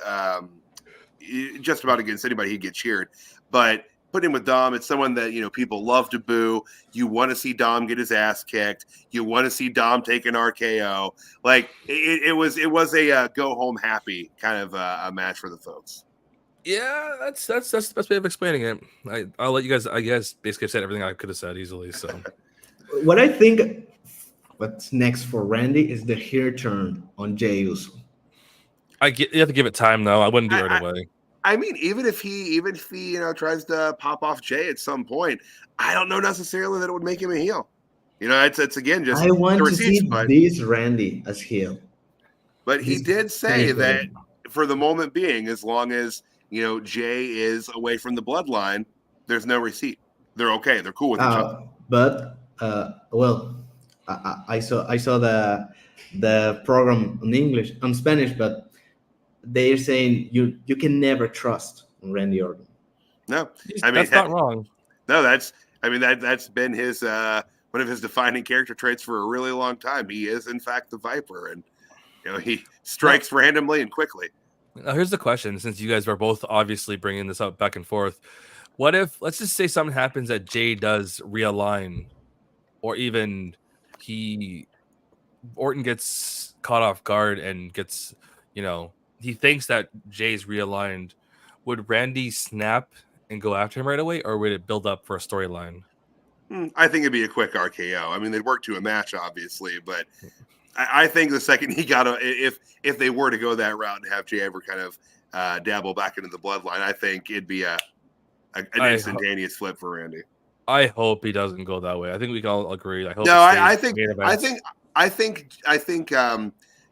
just about against anybody. He'd get cheered, but putting him with Dom, it's someone that people love to boo. You want to see Dom get his ass kicked. You want to see Dom take an RKO. Like it was a go home happy kind of a match for the folks. Yeah, that's the best way of explaining it. I'll let you guys. I guess basically said everything I could have said easily. So, what I think, what's next for Randy is the hair turn on Jey Uso. You have to give it time, though. I wouldn't do it right away. I mean, even if he tries to pop off Jay at some point, I don't know necessarily that it would make him a heel. It's again just I want to see this Randy as heel. But he did say that for the moment being, as long as Jay is away from the bloodline, there's no receipt. They're okay. They're cool with each other. But I saw the program on Spanish, but they're saying you can never trust Randy Orton. No, that's not wrong. No, that's been his one of his defining character traits for a really long time. He is in fact the Viper, and he strikes randomly and quickly. Now, here's the question: since you guys are both obviously bringing this up back and forth, what if, let's just say, something happens that Jay does realign, or even Orton gets caught off guard and gets, he thinks that Jay's realigned. Would Randy snap and go after him right away, or would it build up for a storyline? I think it'd be a quick RKO. I mean, they'd work to a match, obviously, but I think the second he got if they were to go that route and have Jay ever kind of dabble back into the bloodline, I think it'd be an instantaneous flip for Randy. I hope he doesn't go that way. I think we can all agree. I think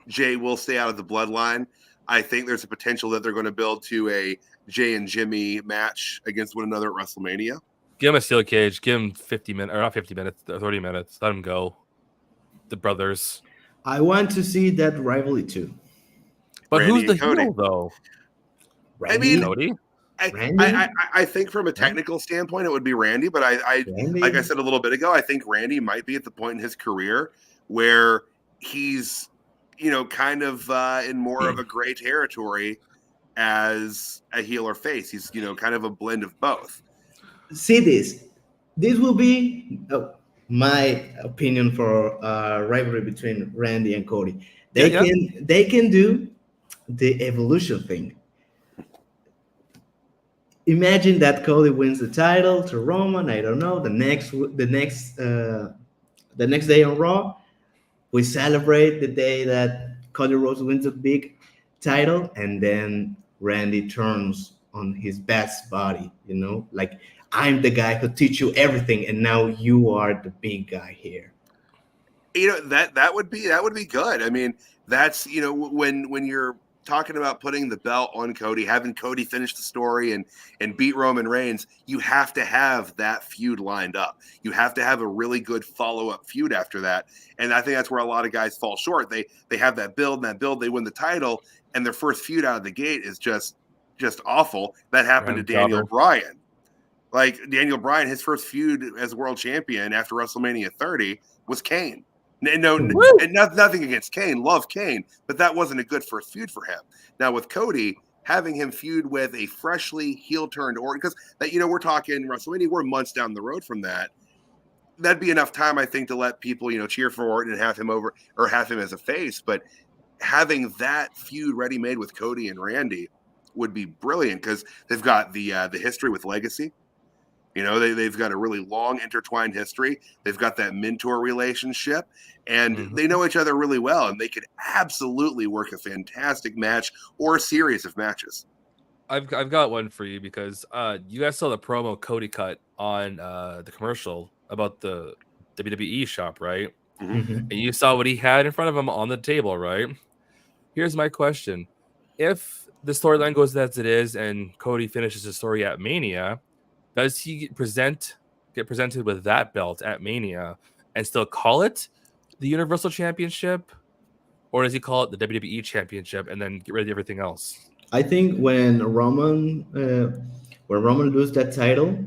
Jay will stay out of the bloodline. I think there's a potential that they're going to build to a Jay and Jimmy match against one another at WrestleMania. Give him a steel cage. Give him 50 minutes, or not 50 minutes, 30 minutes. Let him go. The brothers. I want to see that rivalry too. But Randy, who's the heel, though? Randy, Cody? Randy? I think from a technical standpoint, it would be Randy. But Randy? like I said a little bit ago, I think Randy might be at the point in his career where he's, kind of in more of a gray territory as a heel or face. He's, kind of a blend of both. See this. This will be my opinion for rivalry between Randy and Cody. They can do the evolution thing. Imagine that Cody wins the title to Roman. I don't know. The next day on Raw, we celebrate the day that Cody Rhodes wins a big title, and then Randy turns on his best body. Like, I'm the guy who teach you everything, and now you are the big guy here. That would be good. I mean, that's when you're talking about putting the belt on Cody, having Cody finish the story and beat Roman Reigns, you have to have that feud lined up. You have to have a really good follow-up feud after that. And I think that's where a lot of guys fall short. They have that build, they win the title, and their first feud out of the gate is just awful. That happened to Daniel Bryan. Like, Daniel Bryan, his first feud as world champion after WrestleMania 30 was Kane. And nothing against Kane, love Kane, but that wasn't a good first feud for him. Now with Cody, having him feud with a freshly heel turned Orton, because we're talking WrestleMania, we're months down the road from that. That'd be enough time, I think, to let people cheer for Orton and have him over or have him as a face. But having that feud ready made with Cody and Randy would be brilliant because they've got the history with Legacy. They've got a really long intertwined history. They've got that mentor relationship, and they know each other really well, and they could absolutely work a fantastic match or a series of matches. I've got one for you because you guys saw the promo Cody cut on the commercial about the WWE shop, right? Mm-hmm. And you saw what he had in front of him on the table, right? Here's my question. If the storyline goes as it is and Cody finishes the story at Mania, does he get presented with that belt at Mania and still call it the Universal Championship? Or does he call it the WWE Championship and then get rid of everything else? I think when Roman loses that title,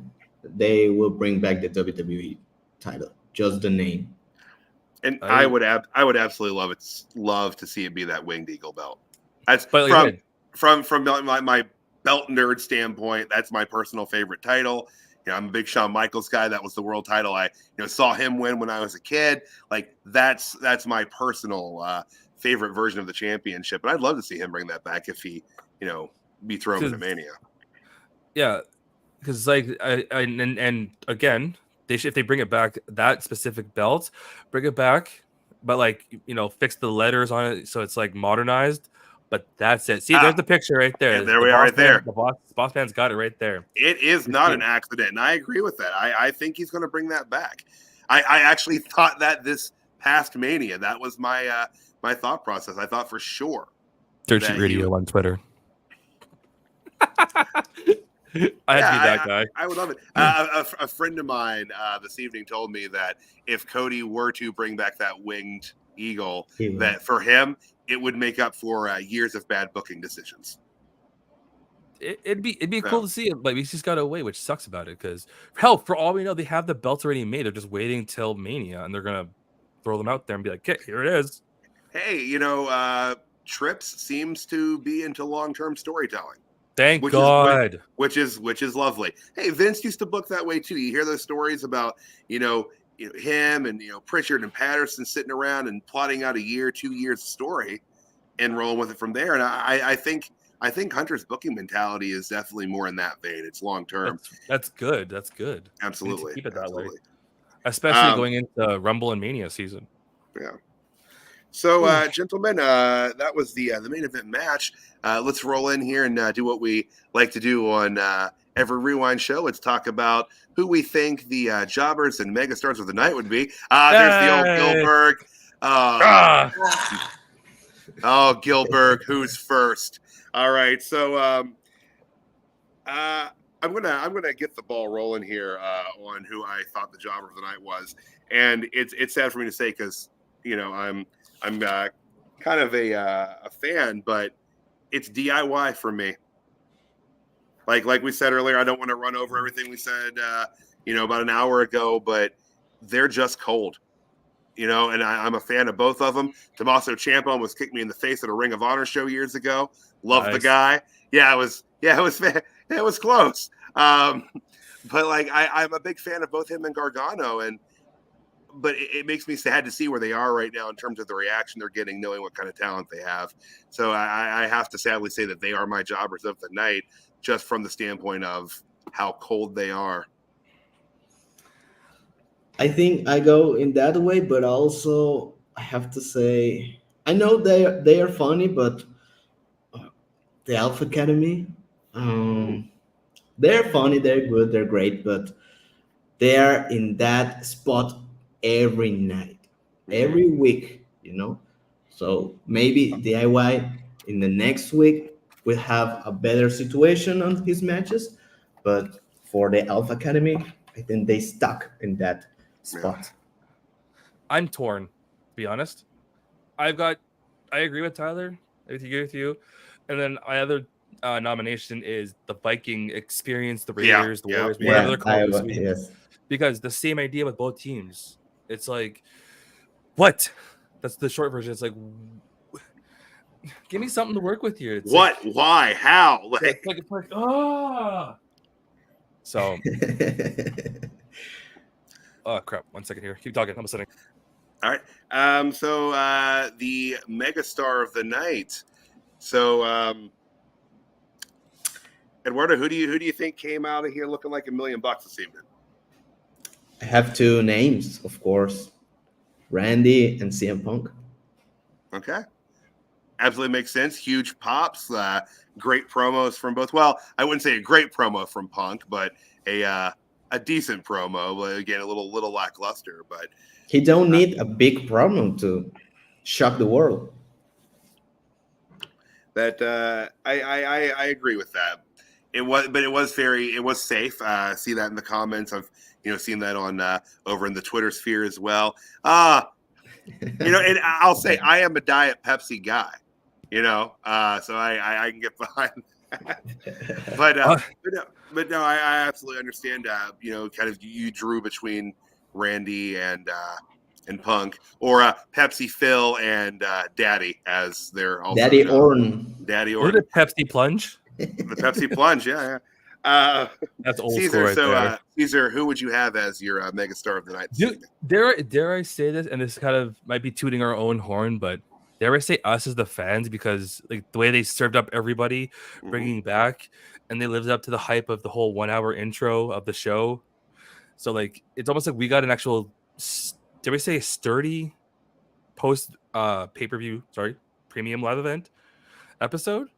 they will bring back the WWE title, just the name. And I would absolutely love to see it be that Winged Eagle belt. That's from my belt nerd standpoint, that's my personal favorite title. I'm a big Shawn Michaels guy. That was the world title. I saw him win when I was a kid. Like, that's my personal favorite version of the championship. But I'd love to see him bring that back if he beats Roman at Mania. Yeah, because and again, if they bring it back, that specific belt, bring it back, but fix the letters on it so it's modernized. But that's it. See, there's the picture right there. Yeah, there we are right there. The boss man's got it right there. It is not an accident, and I agree with that. I think he's going to bring that back. I actually thought that this past Mania, that was my my thought process. I thought for sure. Dirt Sheet Radio on Twitter. I had to be that guy. I would love it. A friend of mine this evening told me that if Cody were to bring back that Winged Eagle, that for him, it would make up for years of bad booking decisions. It'd be cool to see it, but he's just got to wait, which sucks about it. Because hell, for all we know, they have the belts already made. They're just waiting till Mania, and they're gonna throw them out there and be like, "Okay, here it is." Hey, Trips seems to be into long-term storytelling. Thank God. Which is lovely. Hey, Vince used to book that way too. You hear those stories about him and Pritchard and Patterson sitting around and plotting out a year, 2 years story, and rolling with it from there. And I think Hunter's booking mentality is definitely more in that vein. It's long term. That's good. That's good. Absolutely. Keep it that way, especially going into Rumble and Mania season. Yeah. So, gentlemen, that was the main event match. Let's roll in here and do what we like to do on every Rewind show. Let's talk about who we think the jobbers and megastars of the night would be. There's the old Gilbert. Oh, Gilbert, who's first? All right, so I'm gonna get the ball rolling here on who I thought the jobber of the night was, and it's sad for me to say because I'm kind of a fan, but it's DIY for me. like we said earlier, I don't want to run over everything we said, about an hour ago, but they're just cold. And I'm a fan of both of them. Tommaso Ciampa almost kicked me in the face at a Ring of Honor show years ago. Love the guy. Yeah, it was close. But like I'm a big fan of both him and Gargano, but it makes me sad to see where they are right now in terms of the reaction they're getting, knowing what kind of talent they have. So I have to sadly say that they are my jobbers of the night, just from the standpoint of how cold they are. I think I go in that way, but also I have to say I know they are funny, but the Alpha Academy, they're funny, they're good, they're great, but they are in that spot every night, every week, So maybe DIY in the next week will have a better situation on his matches, but for the Alpha Academy, I think they stuck in that spot. I'm torn, to be honest. I agree with Tyler. I agree with you. And then my other nomination is the Viking Experience, the Raiders, the Warriors, whatever they're called this week. Yes. Because the same idea with both teams. It's like, what? That's the short version. It's like, give me something to work with here. It's what? Like, why? How? It's like, So. Oh, crap. 1 second here. Keep talking. I'm listening. All right. So the megastar of the night. So Eduardo, who do you think came out of here looking like $1 million this evening? I have two names, of course. Randy and CM Punk. Okay. Absolutely makes sense. Huge pops, great promos from both. Well, I wouldn't say a great promo from Punk, but a decent promo. Again, a little lackluster, but he don't need a big promo to shock the world. That I agree with that. It was safe. See that in the comments. I've seen that on over in the Twitter sphere as well. And I'll say I am a Diet Pepsi guy. So I can get behind that. But no, I absolutely understand. Kind of you drew between Randy and Punk, or Pepsi Phil and Daddy, as they're also Daddy known. Orton. Daddy Orton. The Pepsi Plunge. The Pepsi Plunge, yeah. That's old Caesar, school right there. Caesar, who would you have as your megastar of the night? Dare I say this, and this kind of might be tooting our own horn, but dare I say us as the fans, because like the way they served up everybody, bringing back, and they lived up to the hype of the whole 1 hour intro of the show. So like it's almost like we got an actual, dare we say, sturdy post pay-per-view, premium live event episode.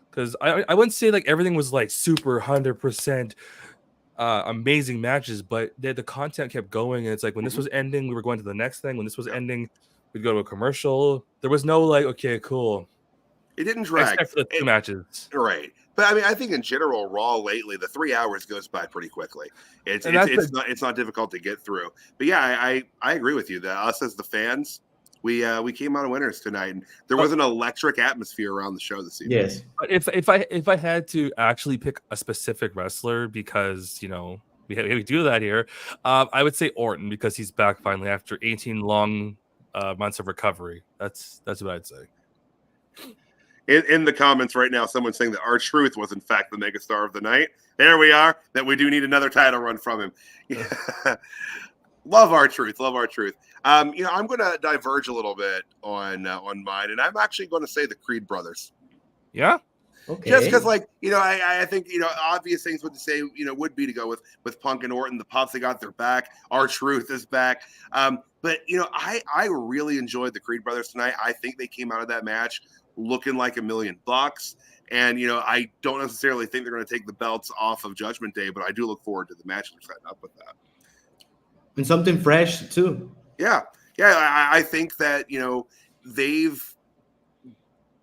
Because I wouldn't say like everything was like super 100% amazing matches, but the content kept going, and it's like when this was ending, we were going to the next thing. When this was ending, we'd go to a commercial. There was no like, okay, cool. It didn't drag. Except for the two matches. Right. But I mean, I think in general, Raw lately, the 3 hours goes by pretty quickly. It's not difficult to get through. But yeah, I agree with you that us as the fans, we came out winners tonight, and there was an electric atmosphere around the show this evening. Yes. But if I had to actually pick a specific wrestler, because we do that here, I would say Orton, because he's back finally after 18 long months of recovery. That's what I'd say. In the comments right now, someone's saying that R-Truth was in fact the megastar of the night. There we are. That we do need another title run from him. Love R-Truth. Love R-Truth. I'm going to diverge a little bit on mine, and I'm actually going to say the Creed brothers. Yeah. Okay. Just because, I think obvious things would say would be to go with Punk and Orton. The pops, they got their back. R-Truth is back. But I really enjoyed the Creed brothers tonight. I think they came out of that match looking like $1 million. And I don't necessarily think they're going to take the belts off of Judgment Day, but I do look forward to the match they're setting up with that. And something fresh too. Yeah. I think that they've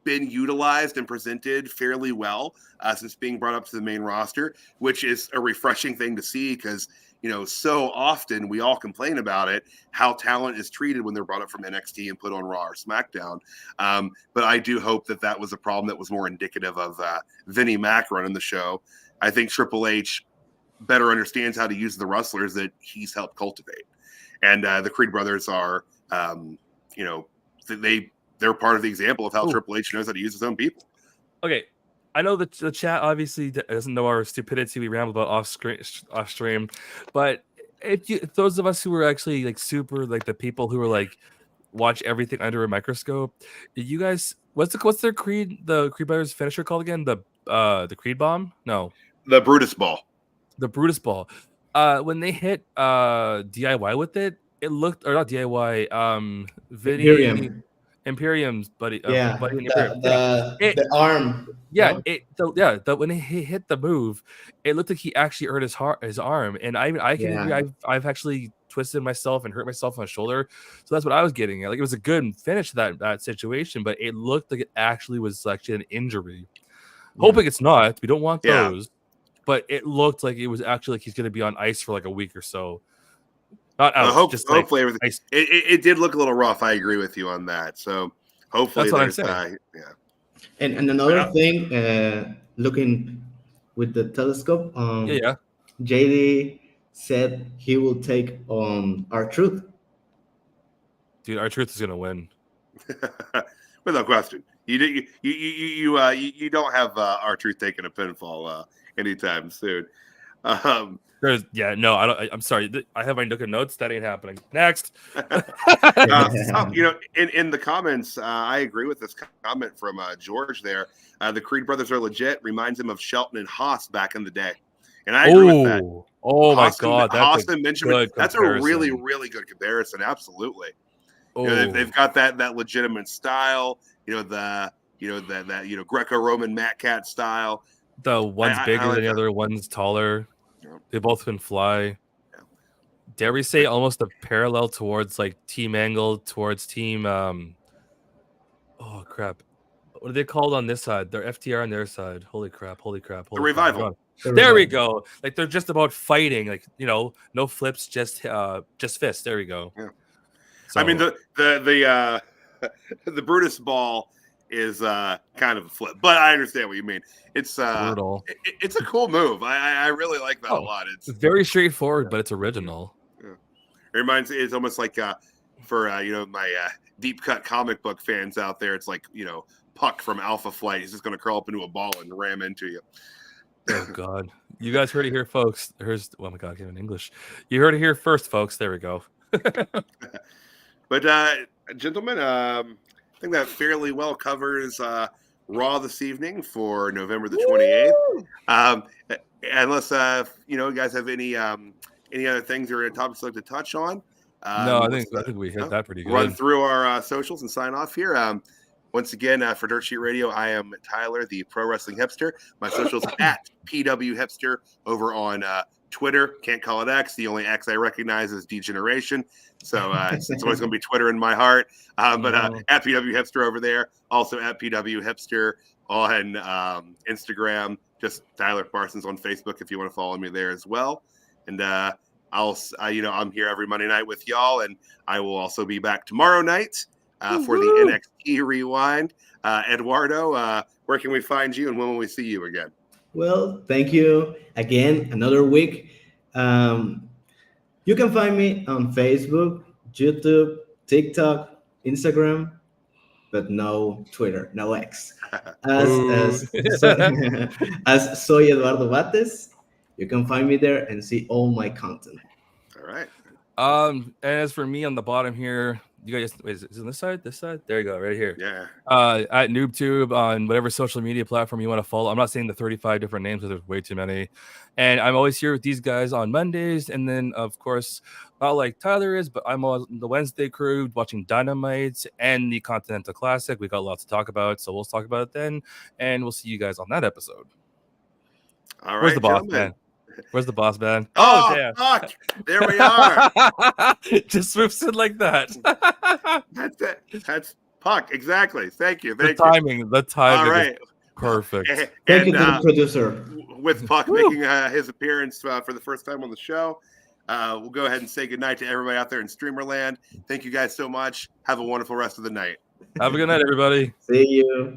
been utilized and presented fairly well since being brought up to the main roster, which is a refreshing thing to see, because so often we all complain about it, how talent is treated when they're brought up from NXT and put on Raw or SmackDown. But I do hope that was a problem that was more indicative of Vinnie Mac running the show. I think Triple H better understands how to use the wrestlers that he's helped cultivate. And the Creed brothers are, they're part of the example of how Triple H knows how to use his own people. Okay, I know that the chat obviously doesn't know our stupidity we ramble about off stream, but if those of us who were actually like super like the people who were like watch everything under a microscope, did you guys what's the Creed brothers finisher called again? The Creed bomb? No, the Brutus ball. The Brutus ball. When they hit DIY with it, it looked or not DIY Vinny Imperium's buddy. Yeah, buddy in Imperium. the arm. Yeah, no? when he hit the move, it looked like he actually hurt his arm, and I can agree. I've actually twisted myself and hurt myself on the shoulder, so that's what I was getting at. Like it was a good finish to that situation, but it looked like it actually was actually an injury. Hoping it's not. We don't want those, but it looked like it was actually like he's going to be on ice for like a week or so. Not out. Hopefully everything. It did look a little rough. I agree with you on that. So hopefully that's what I'm saying. And another thing, looking with the telescope, JD said he will take on R-Truth. Dude, R-Truth is gonna win. Without question. You don't have R-Truth taking a pinfall anytime soon. I don't. I'm sorry. I have my notes. That ain't happening. Next. In the comments, I agree with this comment from George there. The Creed brothers are legit. Reminds him of Shelton and Haas back in the day. And I agree with that. Oh my God. Haas and Benjamin. That's a really, really good comparison. Absolutely. They've got that legitimate style, that Greco-Roman Matt Cat style. The one's bigger than the other, one's taller. They both can fly. Dare we say almost a parallel towards like Team Angle towards Team oh crap. What are they called on this side? They're FTR on their side. Holy crap. The Revival. There we go. Like they're just about fighting, like no flips, just fists. There we go. Yeah. So, I mean the Brutus ball is kind of a flip, but I understand what you mean. It's brutal. It's a cool move. I really like that a lot. It's very straightforward, but it's original. Yeah. It reminds. It's almost like for my deep cut comic book fans out there. It's like Puck from Alpha Flight. He's just going to curl up into a ball and ram into you. Oh God! You guys heard it here, folks. Oh my God! Even English. You heard it here first, folks. There we go. But gentlemen, I think that fairly well covers Raw this evening for November the 28th. Unless you guys have any other things or topics you'd like to touch on. No, I think we hit that pretty good. Run through our socials and sign off here. Once again, for Dirt Sheet Radio, I am Tyler, the Pro Wrestling Hipster. My socials at PW Hipster over on Twitter. Can't call it X. The only X I recognize is Degeneration. So it's always going to be Twitter in my heart. But at PW Hipster over there. Also at PW Hipster on Instagram. Just Tyler Parsons on Facebook if you want to follow me there as well. And I'm here every Monday night with y'all. And I will also be back tomorrow night for the NXT Rewind. Eduardo, where can we find you and when will we see you again? Well, thank you again. Another week. You can find me on Facebook, YouTube, TikTok, Instagram, but no Twitter, no X. As Soy Eduardo Bates, you can find me there and see all my content. All right. And as for me on the bottom here, you guys, is it on this side? This side? There you go, right here. Yeah. At NoobTube on whatever social media platform you want to follow. I'm not saying the 35 different names because there's way too many. And I'm always here with these guys on Mondays. And then, of course, not like Tyler is, but I'm on the Wednesday crew watching Dynamite and the Continental Classic. We got lots to talk about, so we'll talk about it then. And we'll see you guys on that episode. All right. Where's the boss man? Where's the boss man? Oh, damn. Fuck. There we are. Just swoops in like that. That's it. That's Puck. Exactly. Thank you. The timing. All right. Perfect. Thank you to the producer. With Puck making his appearance for the first time on the show, we'll go ahead and say goodnight to everybody out there in Streamerland. Thank you guys so much. Have a wonderful rest of the night. Have a good night, everybody. See you.